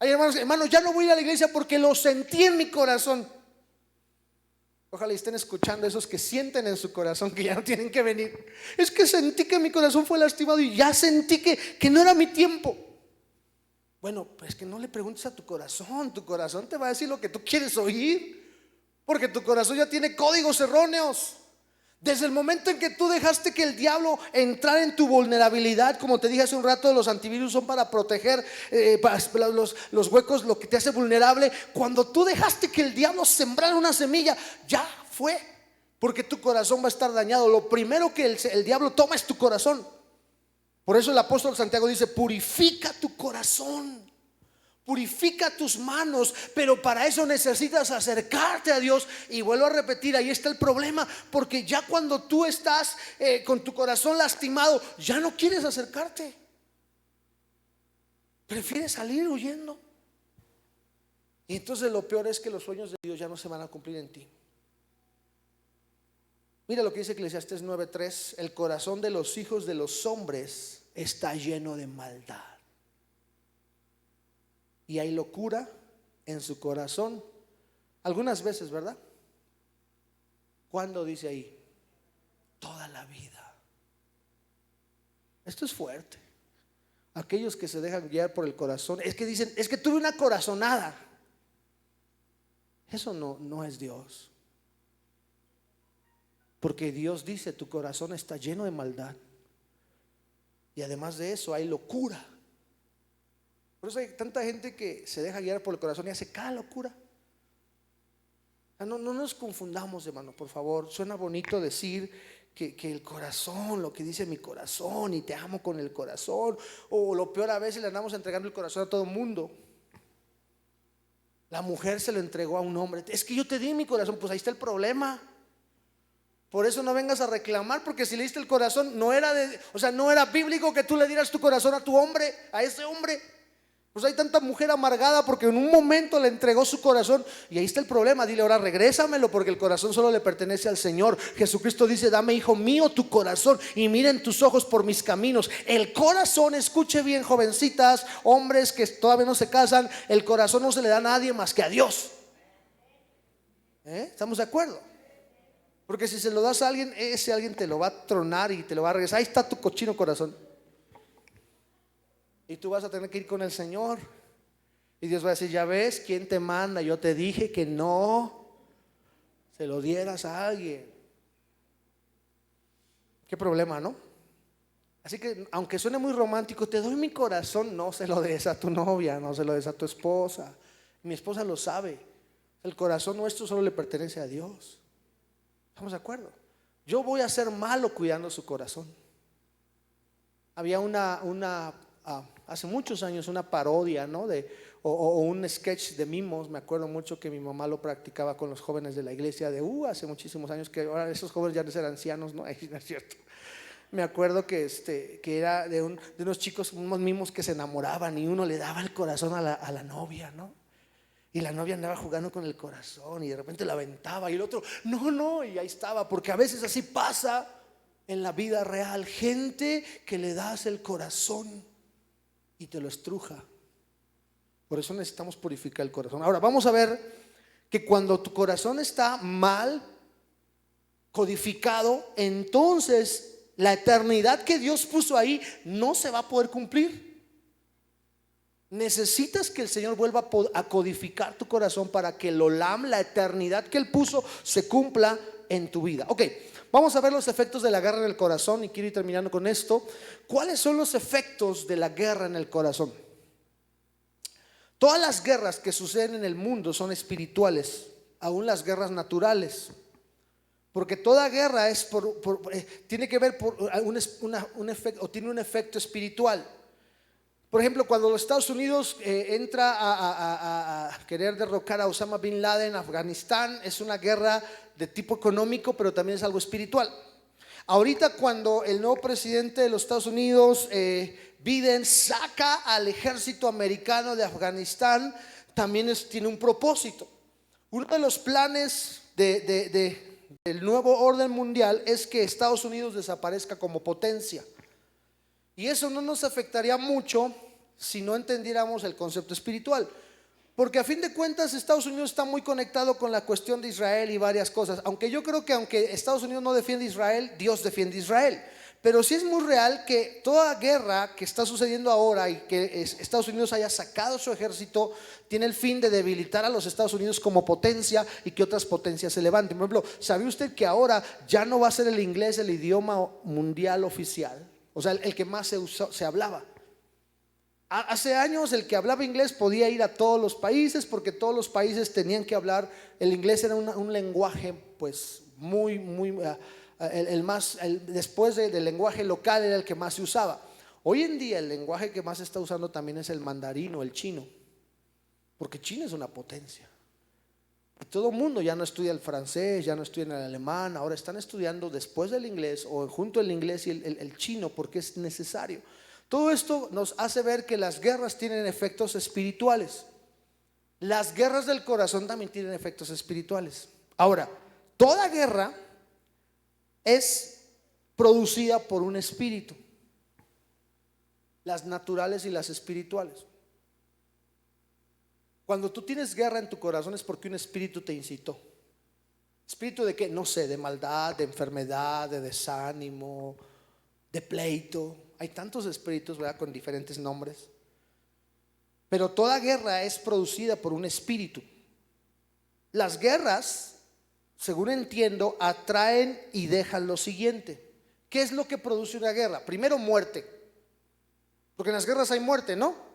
Hay hermanos, ya no voy a ir a la iglesia porque lo sentí en mi corazón. Ojalá estén escuchando esos que sienten en su corazón que ya no tienen que venir. Es que sentí que mi corazón fue lastimado y ya sentí que no era mi tiempo. Bueno, pues que no le preguntes a tu corazón te va a decir lo que tú quieres oír, porque tu corazón ya tiene códigos erróneos. Desde el momento en que tú dejaste que el diablo entrara en tu vulnerabilidad, como te dije hace un rato, los antivirus son para proteger los huecos, lo que te hace vulnerable. Cuando tú dejaste que el diablo sembrara una semilla, ya fue, porque tu corazón va a estar dañado. Lo primero que el diablo toma es tu corazón. Por eso el apóstol Santiago dice, purifica tu corazón, purifica tus manos, pero para eso necesitas acercarte a Dios. Y vuelvo a repetir, ahí está el problema, porque ya cuando tú estás con tu corazón lastimado, ya no quieres acercarte, prefieres salir huyendo. Y entonces lo peor es que los sueños de Dios ya no se van a cumplir en ti. Mira lo que dice Eclesiastés 9:3: el corazón de los hijos de los hombres está lleno de maldad, y hay locura en su corazón. Algunas veces, ¿verdad? ¿Cuándo dice ahí? Toda la vida. Esto es fuerte. Aquellos que se dejan guiar por el corazón, es que dicen, es que tuve una corazonada. Eso no es Dios. Porque Dios dice, tu corazón está lleno de maldad, y además de eso hay locura. Por eso hay tanta gente que se deja guiar por el corazón y hace cada locura. No nos confundamos, hermano, por favor. Suena bonito decir que el corazón, lo que dice mi corazón, y te amo con el corazón. O lo peor, a veces le andamos entregando el corazón a todo el mundo. La mujer se lo entregó a un hombre. Es que yo te di mi corazón. Pues ahí está el problema. Por eso no vengas a reclamar, porque si le diste el corazón, no era bíblico que tú le dieras tu corazón a tu hombre, a ese hombre. Pues hay tanta mujer amargada porque en un momento le entregó su corazón, y ahí está el problema. Dile ahora, regrésamelo, porque el corazón solo le pertenece al Señor. Jesucristo dice, dame, hijo mío, tu corazón, y miren tus ojos por mis caminos. El corazón, escuche bien, jovencitas, hombres que todavía no se casan, el corazón no se le da a nadie más que a Dios. ¿Estamos de acuerdo? Porque si se lo das a alguien, ese alguien te lo va a tronar y te lo va a regresar. Ahí está tu cochino corazón. Y tú vas a tener que ir con el Señor. Y Dios va a decir, ya ves, ¿quién te manda? Yo te dije que no se lo dieras a alguien. Qué problema, ¿no? Así que aunque suene muy romántico, te doy mi corazón, no se lo des a tu novia, no se lo des a tu esposa. Mi esposa lo sabe. El corazón nuestro solo le pertenece a Dios. ¿Estamos de acuerdo? Yo voy a ser malo cuidando su corazón. Había hace muchos años una parodia, ¿no? O un sketch de mimos. Me acuerdo mucho que mi mamá lo practicaba con los jóvenes de la iglesia hace muchísimos años, que ahora esos jóvenes ya no eran ancianos, ¿no? No es cierto. Me acuerdo que era de unos chicos, unos mimos que se enamoraban y uno le daba el corazón a la novia, ¿no? Y la novia andaba jugando con el corazón y de repente la aventaba y el otro, no, y ahí estaba, porque a veces así pasa en la vida real. Gente que le das el corazón y te lo estruja. Por eso necesitamos purificar el corazón. Ahora vamos a ver que cuando tu corazón está mal codificado, entonces la eternidad que Dios puso ahí no se va a poder cumplir. Necesitas que el Señor vuelva a codificar tu corazón para que el olam, la eternidad que Él puso, se cumpla en tu vida. Ok, vamos a ver los efectos de la guerra en el corazón y quiero ir terminando con esto. ¿Cuáles son los efectos de la guerra en el corazón? Todas las guerras que suceden en el mundo son espirituales, aún las guerras naturales. Porque toda guerra tiene que ver por un efecto, o tiene un efecto espiritual. Por ejemplo, cuando los Estados Unidos entra a querer derrocar a Osama Bin Laden en Afganistán, es una guerra de tipo económico, pero también es algo espiritual. Ahorita cuando el nuevo presidente de los Estados Unidos, Biden, saca al ejército americano de Afganistán, también tiene un propósito. Uno de los planes del nuevo orden mundial es que Estados Unidos desaparezca como potencia. Y eso no nos afectaría mucho si no entendiéramos el concepto espiritual. Porque a fin de cuentas Estados Unidos está muy conectado con la cuestión de Israel y varias cosas. Aunque yo creo que aunque Estados Unidos no defiende Israel, Dios defiende Israel. Pero sí es muy real que toda guerra que está sucediendo ahora y que Estados Unidos haya sacado su ejército, tiene el fin de debilitar a los Estados Unidos como potencia y que otras potencias se levanten. Por ejemplo, ¿sabía usted que ahora ya no va a ser el inglés el idioma mundial oficial? O sea, el que más se hablaba. Hace años el que hablaba inglés podía ir a todos los países porque todos los países tenían que hablar. El inglés era un lenguaje pues muy después del lenguaje local era el que más se usaba. Hoy en día el lenguaje que más se está usando también es el mandarín o el chino, porque China es una potencia. Y todo el mundo ya no estudia el francés, ya no estudia el alemán, ahora están estudiando después del inglés o junto al inglés y el chino porque es necesario. Todo esto nos hace ver que las guerras tienen efectos espirituales. Las guerras del corazón también tienen efectos espirituales. Ahora, toda guerra es producida por un espíritu, las naturales y las espirituales. Cuando tú tienes guerra en tu corazón es porque un espíritu te incitó. ¿Espíritu de qué? No sé, de maldad, de enfermedad, de desánimo, de pleito. Hay tantos espíritus, ¿verdad?, con diferentes nombres. Pero toda guerra es producida por un espíritu. Las guerras, según entiendo, atraen y dejan lo siguiente. ¿Qué es lo que produce una guerra? Primero, muerte. Porque en las guerras hay muerte, ¿no?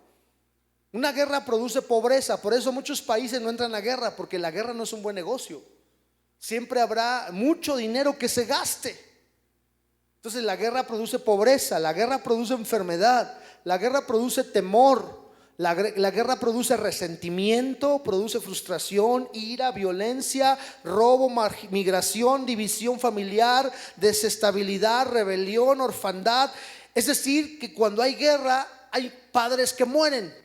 Una guerra produce pobreza, por eso muchos países no entran a guerra, porque la guerra no es un buen negocio. Siempre habrá mucho dinero que se gaste. Entonces la guerra produce pobreza, la guerra produce enfermedad, la guerra produce temor, la guerra produce resentimiento, produce frustración, ira, violencia, robo, migración, división familiar, desestabilidad, rebelión, orfandad. Es decir, que cuando hay guerra hay padres que mueren.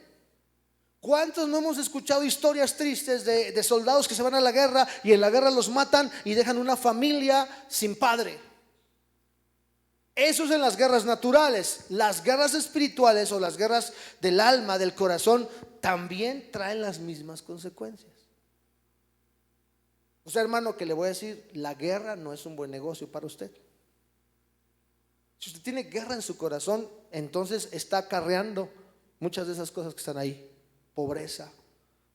¿Cuántos no hemos escuchado historias tristes de soldados que se van a la guerra y en la guerra los matan y dejan una familia sin padre? Eso es en las guerras naturales. Las guerras espirituales o las guerras del alma, del corazón, también traen las mismas consecuencias. O sea, hermano, que le voy a decir, la guerra no es un buen negocio para usted. Si usted tiene guerra en su corazón, entonces está acarreando muchas de esas cosas que están ahí. Pobreza,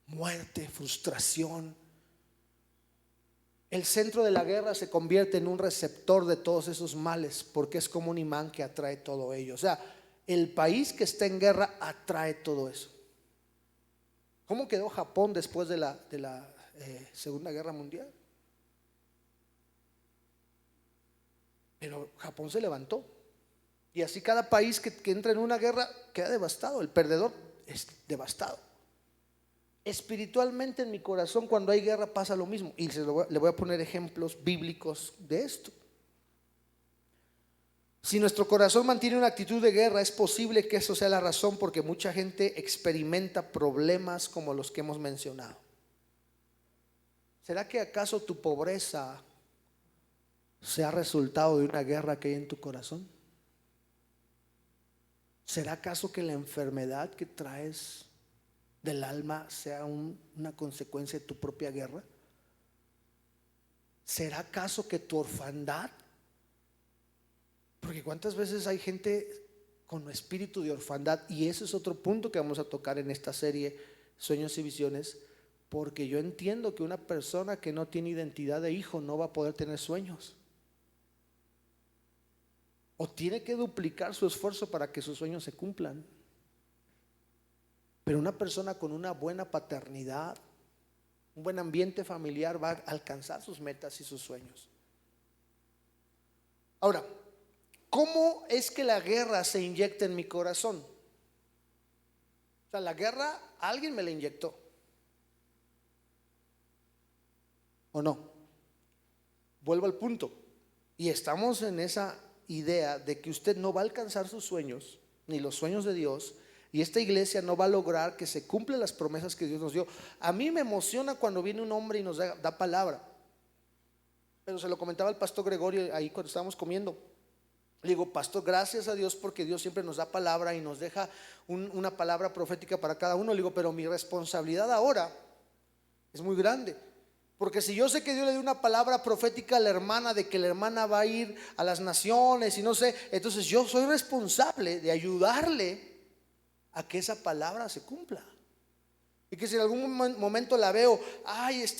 muerte, frustración. El centro de la guerra se convierte en un receptor de todos esos males, porque es como un imán que atrae todo ello. O sea, el país que está en guerra atrae todo eso. ¿Cómo quedó Japón después de la Segunda Guerra Mundial. Pero Japón se levantó. Y así cada país que entra en una guerra queda devastado. El perdedor es devastado. Espiritualmente en mi corazón cuando hay guerra pasa lo mismo. Y le voy a poner ejemplos bíblicos de esto. Si nuestro corazón mantiene una actitud de guerra, es posible que eso sea la razón porque mucha gente experimenta problemas como los que hemos mencionado. ¿Será que acaso tu pobreza sea resultado de una guerra que hay en tu corazón? ¿Será acaso que la enfermedad que traes del alma sea una consecuencia de tu propia guerra? ¿Será acaso que tu orfandad? Porque cuántas veces hay gente con espíritu de orfandad, y ese es otro punto que vamos a tocar en esta serie Sueños y Visiones, porque yo entiendo que una persona que no tiene identidad de hijo no va a poder tener sueños, o tiene que duplicar su esfuerzo para que sus sueños se cumplan. Pero una persona con una buena paternidad, un buen ambiente familiar, va a alcanzar sus metas y sus sueños. Ahora, ¿cómo es que la guerra se inyecta en mi corazón? O sea, la guerra alguien me la inyectó, ¿o no? Vuelvo al punto. Y estamos en esa idea de que usted no va a alcanzar sus sueños, ni los sueños de Dios, y esta iglesia no va a lograr que se cumplan las promesas que Dios nos dio. A mí me emociona cuando viene un hombre y nos da palabra. Pero se lo comentaba el pastor Gregorio ahí cuando estábamos comiendo. Le digo, pastor, gracias a Dios porque Dios siempre nos da palabra y nos deja una palabra profética para cada uno. Le digo, pero mi responsabilidad ahora es muy grande. Porque si yo sé que Dios le dio una palabra profética a la hermana de que la hermana va a ir a las naciones y no sé, entonces yo soy responsable de ayudarle a que esa palabra se cumpla. Y que si en algún momento la veo,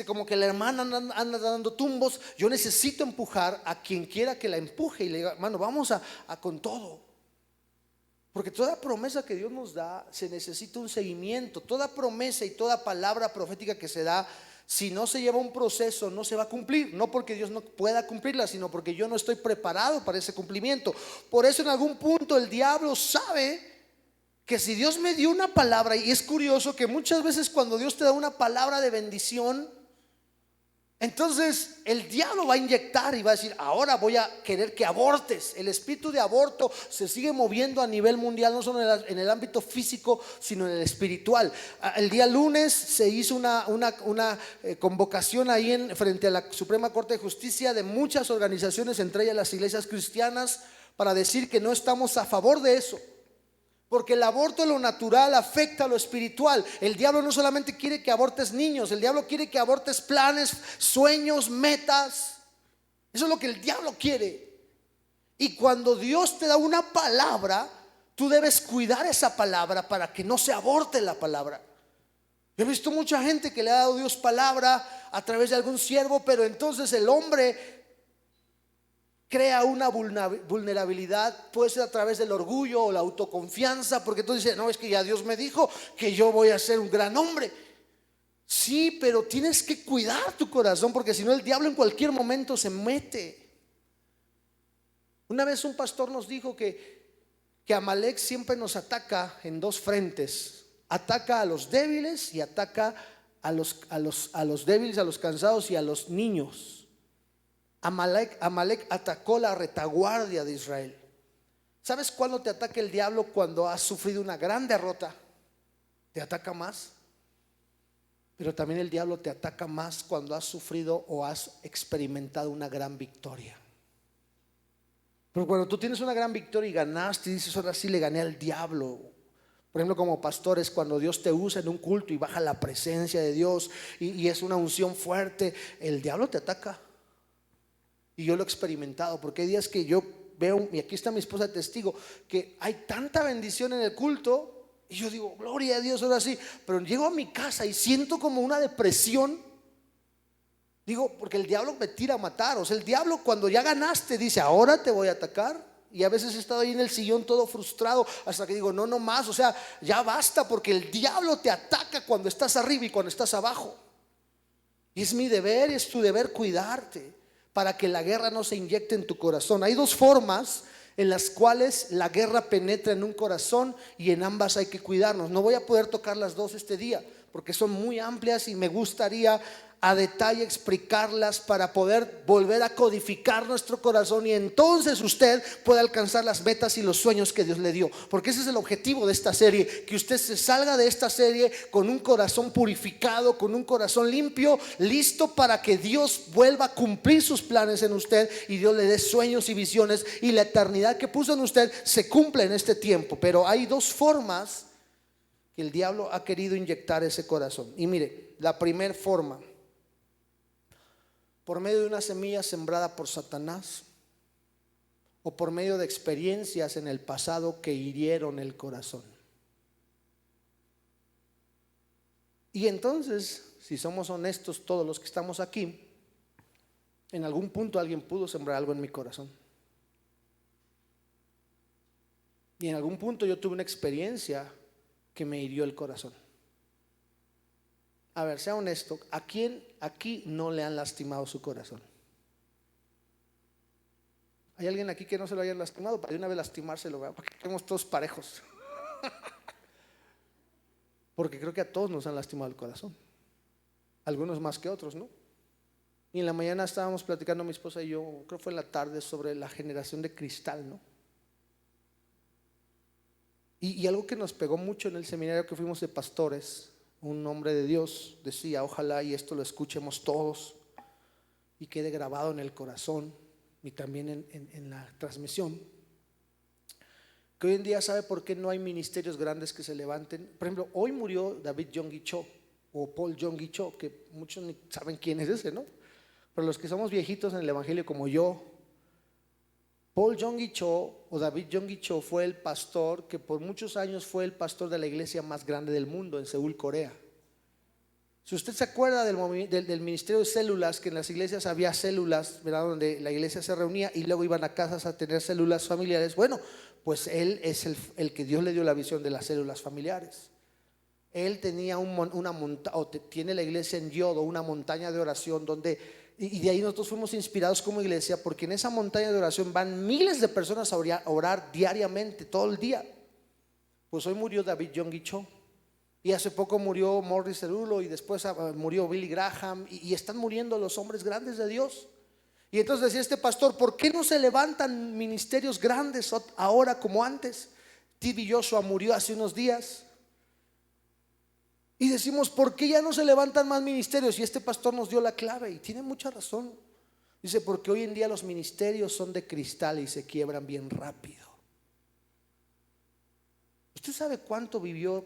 como que la hermana anda dando tumbos, yo necesito empujar a quien quiera que la empuje y le diga, hermano, vamos a con todo. Porque toda promesa que Dios nos da se necesita un seguimiento. Toda promesa y toda palabra profética que se da, si no se lleva un proceso, no se va a cumplir. No porque Dios no pueda cumplirla, sino porque yo no estoy preparado para ese cumplimiento. Por eso en algún punto el diablo sabe que si Dios me dio una palabra, y es curioso que muchas veces cuando Dios te da una palabra de bendición, entonces el diablo va a inyectar y va a decir, ahora voy a querer que abortes. El espíritu de aborto se sigue moviendo a nivel mundial, no solo en el ámbito físico, sino en el espiritual. El día lunes se hizo una convocación ahí frente a la Suprema Corte de Justicia de muchas organizaciones, entre ellas las iglesias cristianas, para decir que no estamos a favor de eso. Porque el aborto de lo natural afecta a lo espiritual. El diablo no solamente quiere que abortes niños, el diablo quiere que abortes planes, sueños, metas. Eso es lo que el diablo quiere. Y cuando Dios te da una palabra, tú debes cuidar esa palabra para que no se aborte la palabra. Yo he visto mucha gente que le ha dado Dios palabra a través de algún siervo, pero entonces el hombre crea una vulnerabilidad, puede ser a través del orgullo o la autoconfianza, porque tú dices, no, es que ya Dios me dijo que yo voy a ser un gran hombre. Sí, pero tienes que cuidar tu corazón, porque si no el diablo en cualquier momento se mete. Una vez un pastor nos dijo que Amalek siempre nos ataca en dos frentes: ataca a los débiles y ataca a los débiles, a los cansados y a los niños. Amalek atacó la retaguardia de Israel. ¿Sabes cuándo te ataca el diablo? Cuando has sufrido una gran derrota, te ataca más. Pero también el diablo te ataca más cuando has sufrido o has experimentado una gran victoria. Pero cuando tú tienes una gran victoria y ganaste y dices, ahora sí le gané al diablo. Por ejemplo, como pastores, cuando Dios te usa en un culto y baja la presencia de Dios y es una unción fuerte, el diablo te ataca. Y yo lo he experimentado, porque hay días que yo veo, y aquí está mi esposa testigo, que hay tanta bendición en el culto, y yo digo, gloria a Dios, ahora sí. Pero llego a mi casa y siento como una depresión. Digo, porque el diablo me tira a matar. O sea, el diablo cuando ya ganaste dice, ahora te voy a atacar. Y a veces he estado ahí en el sillón todo frustrado, hasta que digo, no más, o sea, ya basta, porque el diablo te ataca cuando estás arriba y cuando estás abajo. Y es mi deber y es tu deber cuidarte para que la guerra no se inyecte en tu corazón. Hay dos formas en las cuales la guerra penetra en un corazón, y en ambas hay que cuidarnos. No voy a poder tocar las dos este día porque son muy amplias y me gustaría a detalle explicarlas para poder volver a codificar nuestro corazón, y entonces usted puede alcanzar las metas y los sueños que Dios le dio. Porque ese es el objetivo de esta serie, que usted se salga de esta serie con un corazón purificado, con un corazón limpio, listo para que Dios vuelva a cumplir sus planes en usted y Dios le dé sueños y visiones, y la eternidad que puso en usted se cumple en este tiempo. Pero hay dos formas que el diablo ha querido inyectar ese corazón. Y mire, la primera forma, por medio de una semilla sembrada por Satanás, o por medio de experiencias en el pasado que hirieron el corazón. Y entonces, si somos honestos todos los que estamos aquí, en algún punto alguien pudo sembrar algo en mi corazón. Y en algún punto yo tuve una experiencia que me hirió el corazón. A ver, sea honesto, ¿a quién aquí no le han lastimado su corazón? ¿Hay alguien aquí que no se lo hayan lastimado? Para de una vez lastimárselo, ¿verdad? Porque quedemos todos parejos. Porque creo que a todos nos han lastimado el corazón, algunos más que otros, ¿no? Y en la mañana estábamos platicando mi esposa y yo, creo que fue en la tarde, sobre la generación de cristal, ¿no? Y algo que nos pegó mucho en el seminario que fuimos de pastores, un hombre de Dios decía: ojalá y esto lo escuchemos todos y quede grabado en el corazón y también en la transmisión, que hoy en día, ¿sabe por qué no hay ministerios grandes que se levanten? Por ejemplo, hoy murió David Yonggi Cho, o Paul Yonggi Cho, que muchos ni saben quién es ese, ¿no? Pero los que somos viejitos en el evangelio como yo, Paul Yonggi Cho o David Yonggi Cho fue el pastor que por muchos años fue el pastor de la iglesia más grande del mundo en Seúl, Corea. Si usted se acuerda del ministerio de células, que en las iglesias había células, ¿verdad?, donde la iglesia se reunía y luego iban a casas a tener células familiares. Bueno, pues él es el que Dios le dio la visión de las células familiares. Él tenía una montaña, o tiene la iglesia en Yodo, una montaña de oración donde... Y de ahí nosotros fuimos inspirados como iglesia, porque en esa montaña de oración van miles de personas a orar diariamente, todo el día. Pues hoy murió David Yonggi Cho, y hace poco murió Morris Cerullo, y después murió Billy Graham, y están muriendo los hombres grandes de Dios. Y entonces decía este pastor: ¿por qué no se levantan ministerios grandes ahora como antes? T.B. Joshua murió hace unos días. Y decimos: ¿por qué ya no se levantan más ministerios? Y este pastor nos dio la clave, y tiene mucha razón. Dice: porque hoy en día los ministerios son de cristal y se quiebran bien rápido. ¿Usted sabe cuánto vivió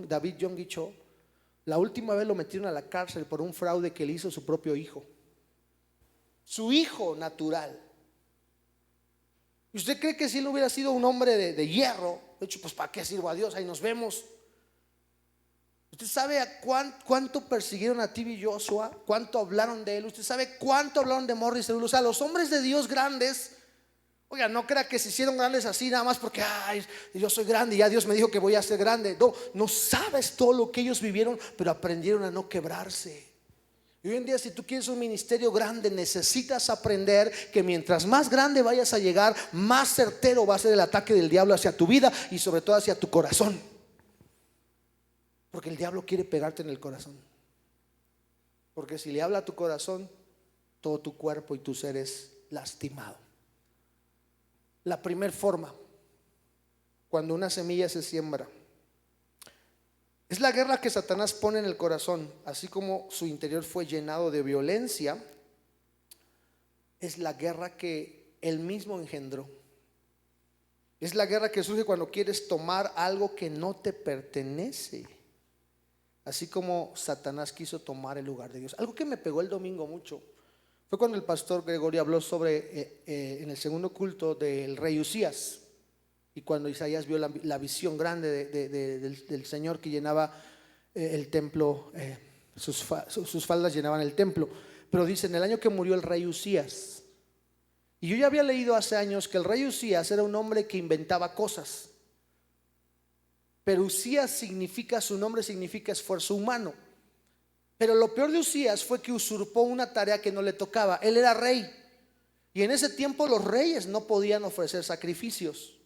David Yonggi Cho? La última vez lo metieron a la cárcel por un fraude que le hizo su propio hijo, su hijo natural. ¿Y usted cree que si él hubiera sido un hombre de hierro, de hecho, pues ¿para qué sirvo a Dios? Ahí nos vemos. ¿Usted sabe cuánto persiguieron a T.B. Joshua? ¿Cuánto hablaron de él? ¿Usted sabe cuánto hablaron de Morris Cerullo? O sea, los hombres de Dios grandes, oiga, no crea que se hicieron grandes así nada más porque yo soy grande y ya Dios me dijo que voy a ser grande. No sabes todo lo que ellos vivieron, pero aprendieron a no quebrarse. Y hoy en día, si tú quieres un ministerio grande, necesitas aprender que mientras más grande vayas a llegar, más certero va a ser el ataque del diablo hacia tu vida y sobre todo hacia tu corazón. Porque el diablo quiere pegarte en el corazón. Porque si le habla a tu corazón, todo tu cuerpo y tu ser es lastimado. La primera forma, cuando una semilla se siembra, es la guerra que Satanás pone en el corazón. Así como su interior fue llenado de violencia, es la guerra que él mismo engendró. Es la guerra que surge cuando quieres tomar algo que no te pertenece. Así como Satanás quiso tomar el lugar de Dios. Algo que me pegó el domingo mucho fue cuando el pastor Gregorio habló sobre en el segundo culto del rey Usías, y cuando Isaías vio la visión grande del Señor que llenaba el templo, sus faldas llenaban el templo. Pero dice: en el año que murió el rey Usías. Y yo ya había leído hace años que el rey Usías era un hombre que inventaba cosas. Pero Usías su nombre significa esfuerzo humano. Pero lo peor de Usías fue que usurpó una tarea que no le tocaba. Él era rey. Y en ese tiempo los reyes no podían ofrecer sacrificios.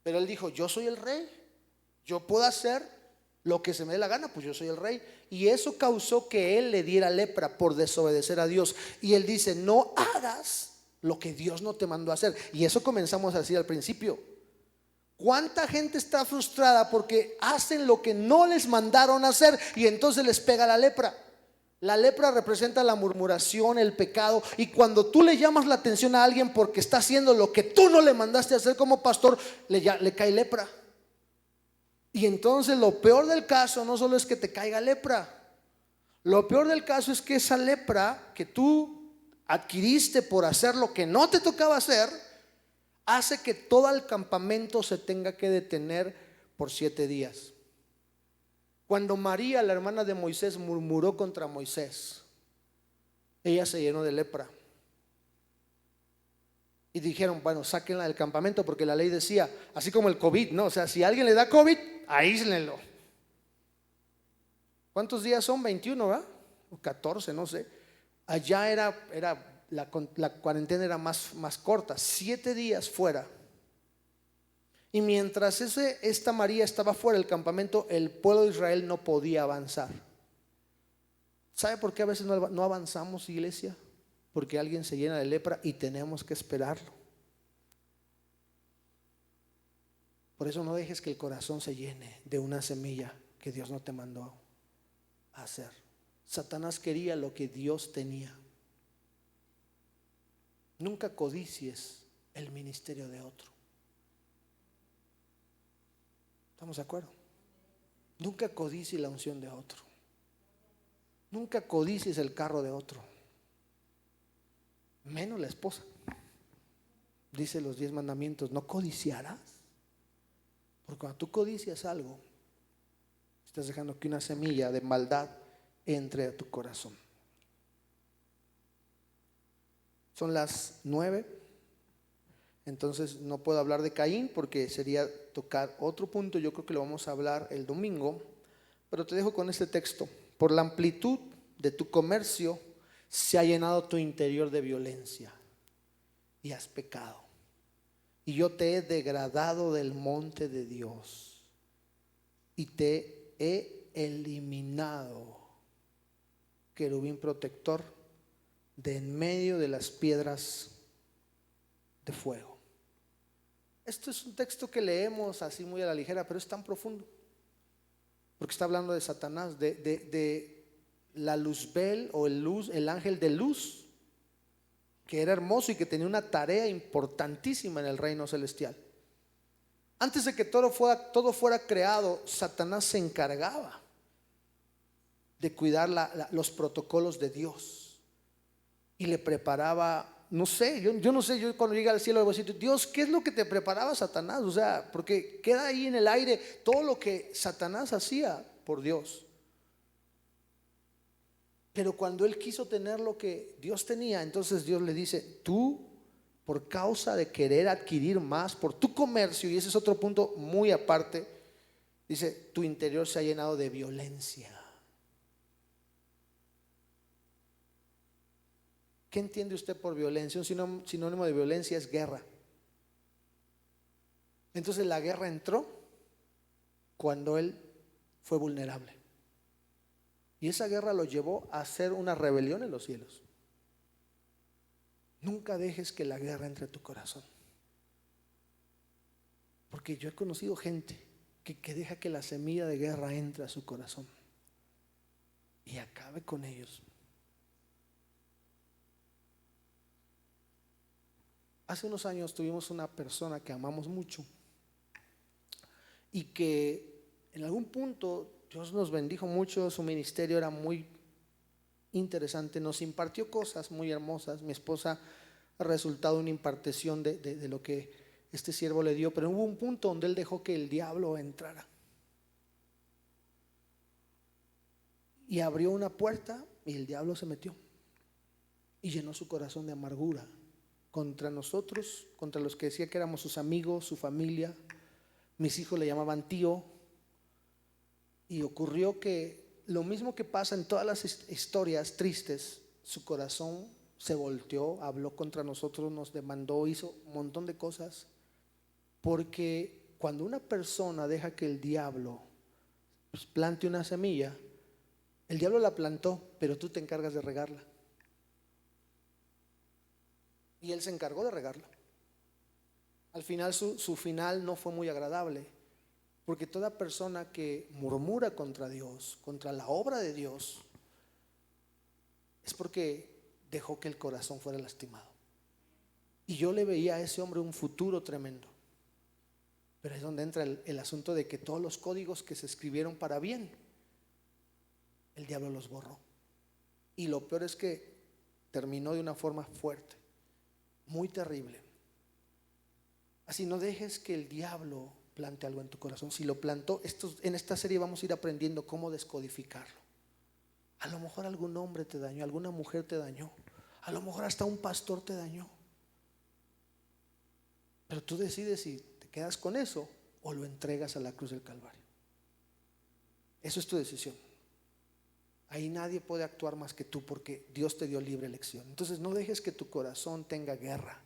Pero él dijo, yo soy el rey. Yo puedo hacer lo que se me dé la gana, pues yo soy el rey. Y eso causó que él le diera lepra por desobedecer a Dios. Y él dice, no hagas lo que Dios no te mandó a hacer. Y eso comenzamos a decir al principio. ¿Cuánta gente está frustrada porque hacen lo que no les mandaron a hacer y entonces les pega la lepra? La lepra representa la murmuración, el pecado. Y cuando tú le llamas la atención a alguien porque está haciendo lo que tú no le mandaste a hacer como pastor, le cae lepra. Y entonces lo peor del caso no solo es que te caiga lepra. Lo peor del caso es que esa lepra que tú adquiriste por hacer lo que no te tocaba hacer, hace que todo el campamento se tenga que detener por 7 días. Cuando María, la hermana de Moisés, murmuró contra Moisés, ella se llenó de lepra. Y dijeron, bueno, sáquenla del campamento, porque la ley decía, así como el COVID, ¿no? O sea, si a alguien le da COVID, aíslenlo. ¿Cuántos días son? 21, ¿verdad? O 14, no sé. Allá la cuarentena era más corta, 7 días fuera. Y mientras esta María estaba fuera del campamento, el pueblo de Israel no podía avanzar. ¿Sabe por qué a veces no avanzamos, iglesia? Porque alguien se llena de lepra y tenemos que esperarlo. Por eso no dejes que el corazón se llene de una semilla que Dios no te mandó a hacer. Satanás quería lo que Dios tenía. Nunca codicies el ministerio de otro. ¿Estamos de acuerdo? Nunca codicies la unción de otro. Nunca codicies el carro de otro. Menos la esposa. Dice los 10 mandamientos, no codiciarás. Porque cuando tú codicias algo, estás dejando que una semilla de maldad entre a tu corazón. Son las 9. Entonces no puedo hablar de Caín porque sería tocar otro punto. Yo creo que lo vamos a hablar el domingo. Pero te dejo con este texto. Por la amplitud de tu comercio se ha llenado tu interior de violencia y has pecado. Y yo te he degradado del monte de Dios y te he eliminado, querubín protector, de en medio de las piedras de fuego. Esto es un texto que leemos así muy a la ligera, pero es tan profundo, porque está hablando de Satanás, de la Luzbel o el ángel de luz, que era hermoso y que tenía una tarea importantísima en el reino celestial. Antes de que todo fuera creado, Satanás se encargaba de cuidar los protocolos de Dios y le preparaba, no sé, yo no sé, yo cuando llegue al cielo le voy a decir, Dios, ¿qué es lo que te preparaba Satanás? O sea, porque queda ahí en el aire todo lo que Satanás hacía por Dios. Pero cuando él quiso tener lo que Dios tenía, entonces Dios le dice, tú, por causa de querer adquirir más, por tu comercio, y ese es otro punto muy aparte, dice, tu interior se ha llenado de violencia. ¿Qué entiende usted por violencia? Un sinónimo de violencia es guerra. Entonces la guerra entró cuando él fue vulnerable. Y esa guerra lo llevó a hacer una rebelión en los cielos. Nunca dejes que la guerra entre a tu corazón. Porque yo he conocido gente que deja que la semilla de guerra entre a su corazón y acabe con ellos. Hace unos años tuvimos una persona que amamos mucho y que en algún punto Dios nos bendijo mucho, su ministerio era muy interesante, nos impartió cosas muy hermosas. Mi esposa ha resultado una impartición de lo que este siervo le dio, pero hubo un punto donde él dejó que el diablo entrara y abrió una puerta y el diablo se metió y llenó su corazón de amargura contra nosotros, contra los que decía que éramos sus amigos, su familia. Mis hijos le llamaban tío. Y ocurrió que lo mismo que pasa en todas las historias tristes, su corazón se volteó, habló contra nosotros, nos demandó, hizo un montón de cosas. Porque cuando una persona deja que el diablo plante una semilla, el diablo la plantó, pero tú te encargas de regarla. Y él se encargó de regarla. Al final su final no fue muy agradable, porque toda persona que murmura contra Dios, contra la obra de Dios, es porque dejó que el corazón fuera lastimado. Y yo le veía a ese hombre un futuro tremendo. Pero es donde entra el asunto de que todos los códigos que se escribieron para bien, el diablo los borró. Y lo peor es que terminó de una forma fuerte, muy terrible. Así no dejes que el diablo plante algo en tu corazón. Si lo plantó, en esta serie vamos a ir aprendiendo cómo descodificarlo. A lo mejor algún hombre te dañó, alguna mujer te dañó, a lo mejor hasta un pastor te dañó. Pero tú decides si te quedas con eso o lo entregas a la cruz del Calvario. Eso es tu decisión. Ahí nadie puede actuar más que tú, porque Dios te dio libre elección. Entonces no dejes que tu corazón tenga guerra.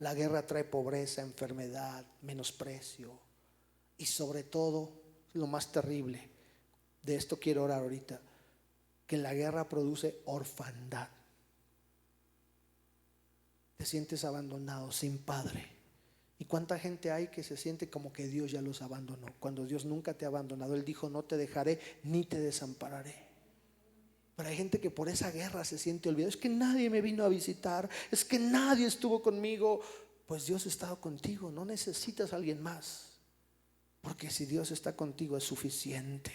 La guerra trae pobreza, enfermedad, menosprecio, y sobre todo, lo más terrible, de esto quiero orar ahorita, que la guerra produce orfandad. Te sientes abandonado, sin padre. ¿Y cuánta gente hay que se siente como que Dios ya los abandonó? Cuando Dios nunca te ha abandonado. Él dijo: no te dejaré ni te desampararé. Pero hay gente que por esa guerra se siente olvidado. Es que nadie me vino a visitar, es que nadie estuvo conmigo. Pues Dios ha estado contigo, no necesitas a alguien más, porque si Dios está contigo es suficiente.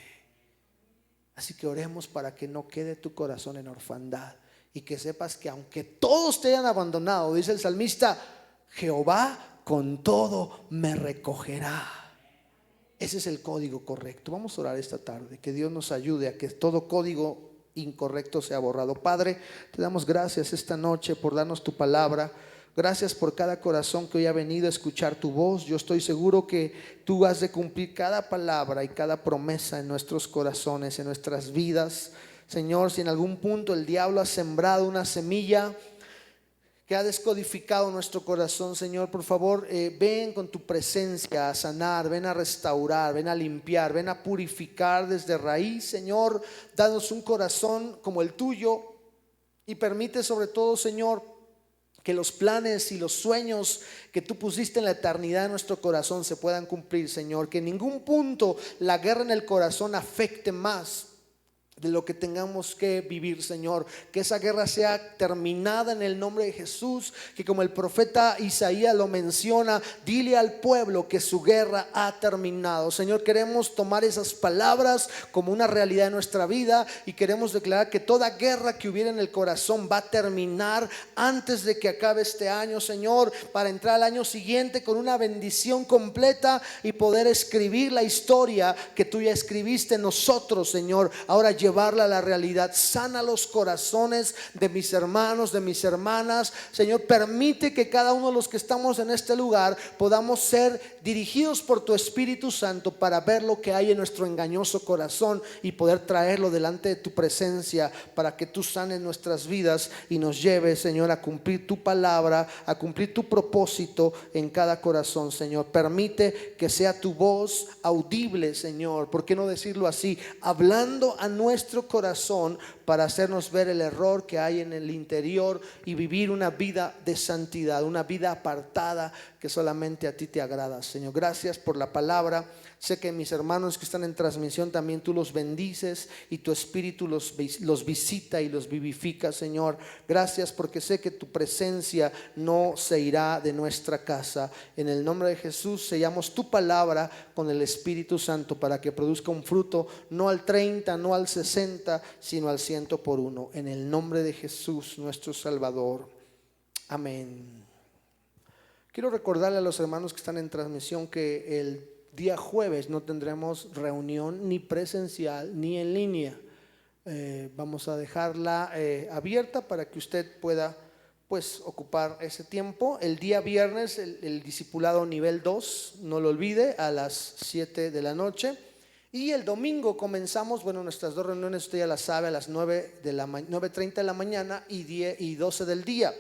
Así que oremos para que no quede tu corazón en orfandad, y que sepas que aunque todos te hayan abandonado, dice el salmista, Jehová con todo me recogerá. Ese es el código correcto. Vamos a orar esta tarde, que Dios nos ayude a que todo código incorrecto sea borrado. Padre, te damos gracias esta noche por darnos tu palabra. Gracias por cada corazón que hoy ha venido a escuchar tu voz. Yo estoy seguro que tú has de cumplir cada palabra y cada promesa en nuestros corazones, en nuestras vidas. Señor, si en algún punto el diablo ha sembrado una semilla que ha descodificado nuestro corazón, Señor, por favor, ven con tu presencia a sanar, ven a restaurar, ven a limpiar, ven a purificar desde raíz. Señor, danos un corazón como el tuyo, y permite sobre todo, Señor, que los planes y los sueños que tú pusiste en la eternidad en nuestro corazón se puedan cumplir, Señor. Que en ningún punto la guerra en el corazón afecte más de lo que tengamos que vivir, Señor. Que esa guerra sea terminada en el nombre de Jesús. Que como el profeta Isaías lo menciona, dile al pueblo que su guerra ha terminado. Señor, queremos tomar esas palabras como una realidad de nuestra vida, y queremos declarar que toda guerra que hubiera en el corazón va a terminar antes de que acabe este año, Señor, para entrar al año siguiente con una bendición completa y poder escribir la historia que tú ya escribiste en nosotros, Señor. Ahora llevarla a la realidad. Sana los corazones de mis hermanos, de mis hermanas. Señor, permite que cada uno de los que estamos en este lugar podamos ser dirigidos por tu Espíritu Santo para ver lo que hay en nuestro engañoso corazón y poder traerlo delante de tu presencia, para que tú sanes nuestras vidas y nos lleves, Señor, a cumplir tu palabra, a cumplir tu propósito en cada corazón, Señor. Permite que sea tu voz audible, Señor, ¿por qué no decirlo así? Hablando a nuestro corazón, para hacernos ver el error que hay en el interior y vivir una vida de santidad, una vida apartada que solamente a ti te agrada, Señor. Gracias por la palabra. Sé que mis hermanos que están en transmisión también tú los bendices y tu Espíritu los visita y los vivifica, Señor. Gracias porque sé que tu presencia no se irá de nuestra casa. En el nombre de Jesús sellamos tu palabra con el Espíritu Santo para que produzca un fruto, no al 30, no al 60, sino al 100 por uno. En el nombre de Jesús, nuestro Salvador. Amén. Quiero recordarle a los hermanos que están en transmisión que el día jueves no tendremos reunión ni presencial ni en línea. Vamos a dejarla abierta para que usted pueda pues ocupar ese tiempo. El día viernes el discipulado nivel 2, no lo olvide, a las 7 de la noche. Y el domingo comenzamos, bueno, nuestras dos reuniones usted ya las sabe, a las 9:30 de la mañana y 10 y 12 del día.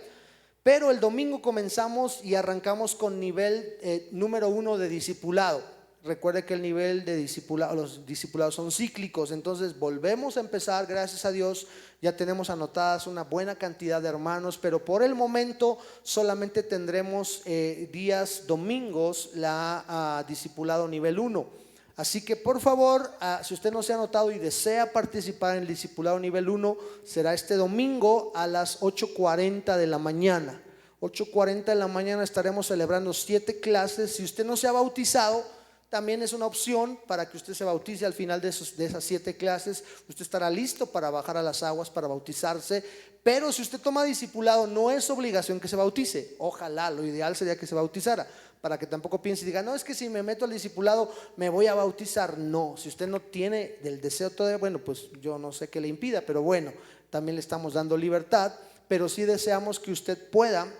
Pero el domingo comenzamos y arrancamos con nivel número 1 de discipulado. Recuerde que el nivel de discipulado, los discipulados son cíclicos, entonces volvemos a empezar, gracias a Dios, ya tenemos anotadas una buena cantidad de hermanos, pero por el momento solamente tendremos días domingos la discipulado nivel 1. Así que por favor, si usted no se ha anotado y desea participar en el discipulado nivel 1, será este domingo a las 8:40 de la mañana. 8:40 de la mañana estaremos celebrando 7 clases. Si usted no se ha bautizado, también es una opción para que usted se bautice al final de esas 7 clases. Usted estará listo para bajar a las aguas, para bautizarse. Pero si usted toma discipulado, no es obligación que se bautice. Ojalá, lo ideal sería que se bautizara, para que tampoco piense y diga, no, es que si me meto al discipulado me voy a bautizar. No, si usted no tiene del deseo todavía, bueno, pues yo no sé qué le impida, pero bueno, también le estamos dando libertad. Pero sí deseamos que usted pueda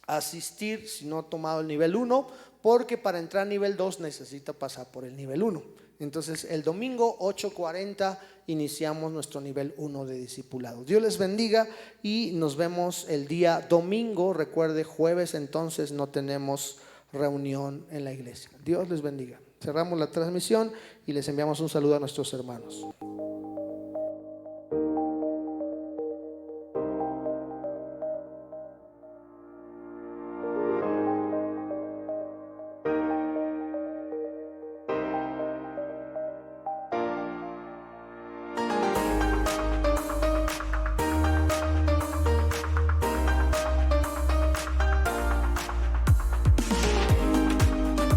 asistir si no ha tomado el nivel 1, porque para entrar a nivel 2 necesita pasar por el nivel 1. Entonces el domingo 8:40 iniciamos nuestro nivel 1 de discipulado. Dios les bendiga y nos vemos el día domingo. Recuerde, jueves entonces no tenemos reunión en la iglesia. Dios les bendiga. Cerramos la transmisión y les enviamos un saludo a nuestros hermanos.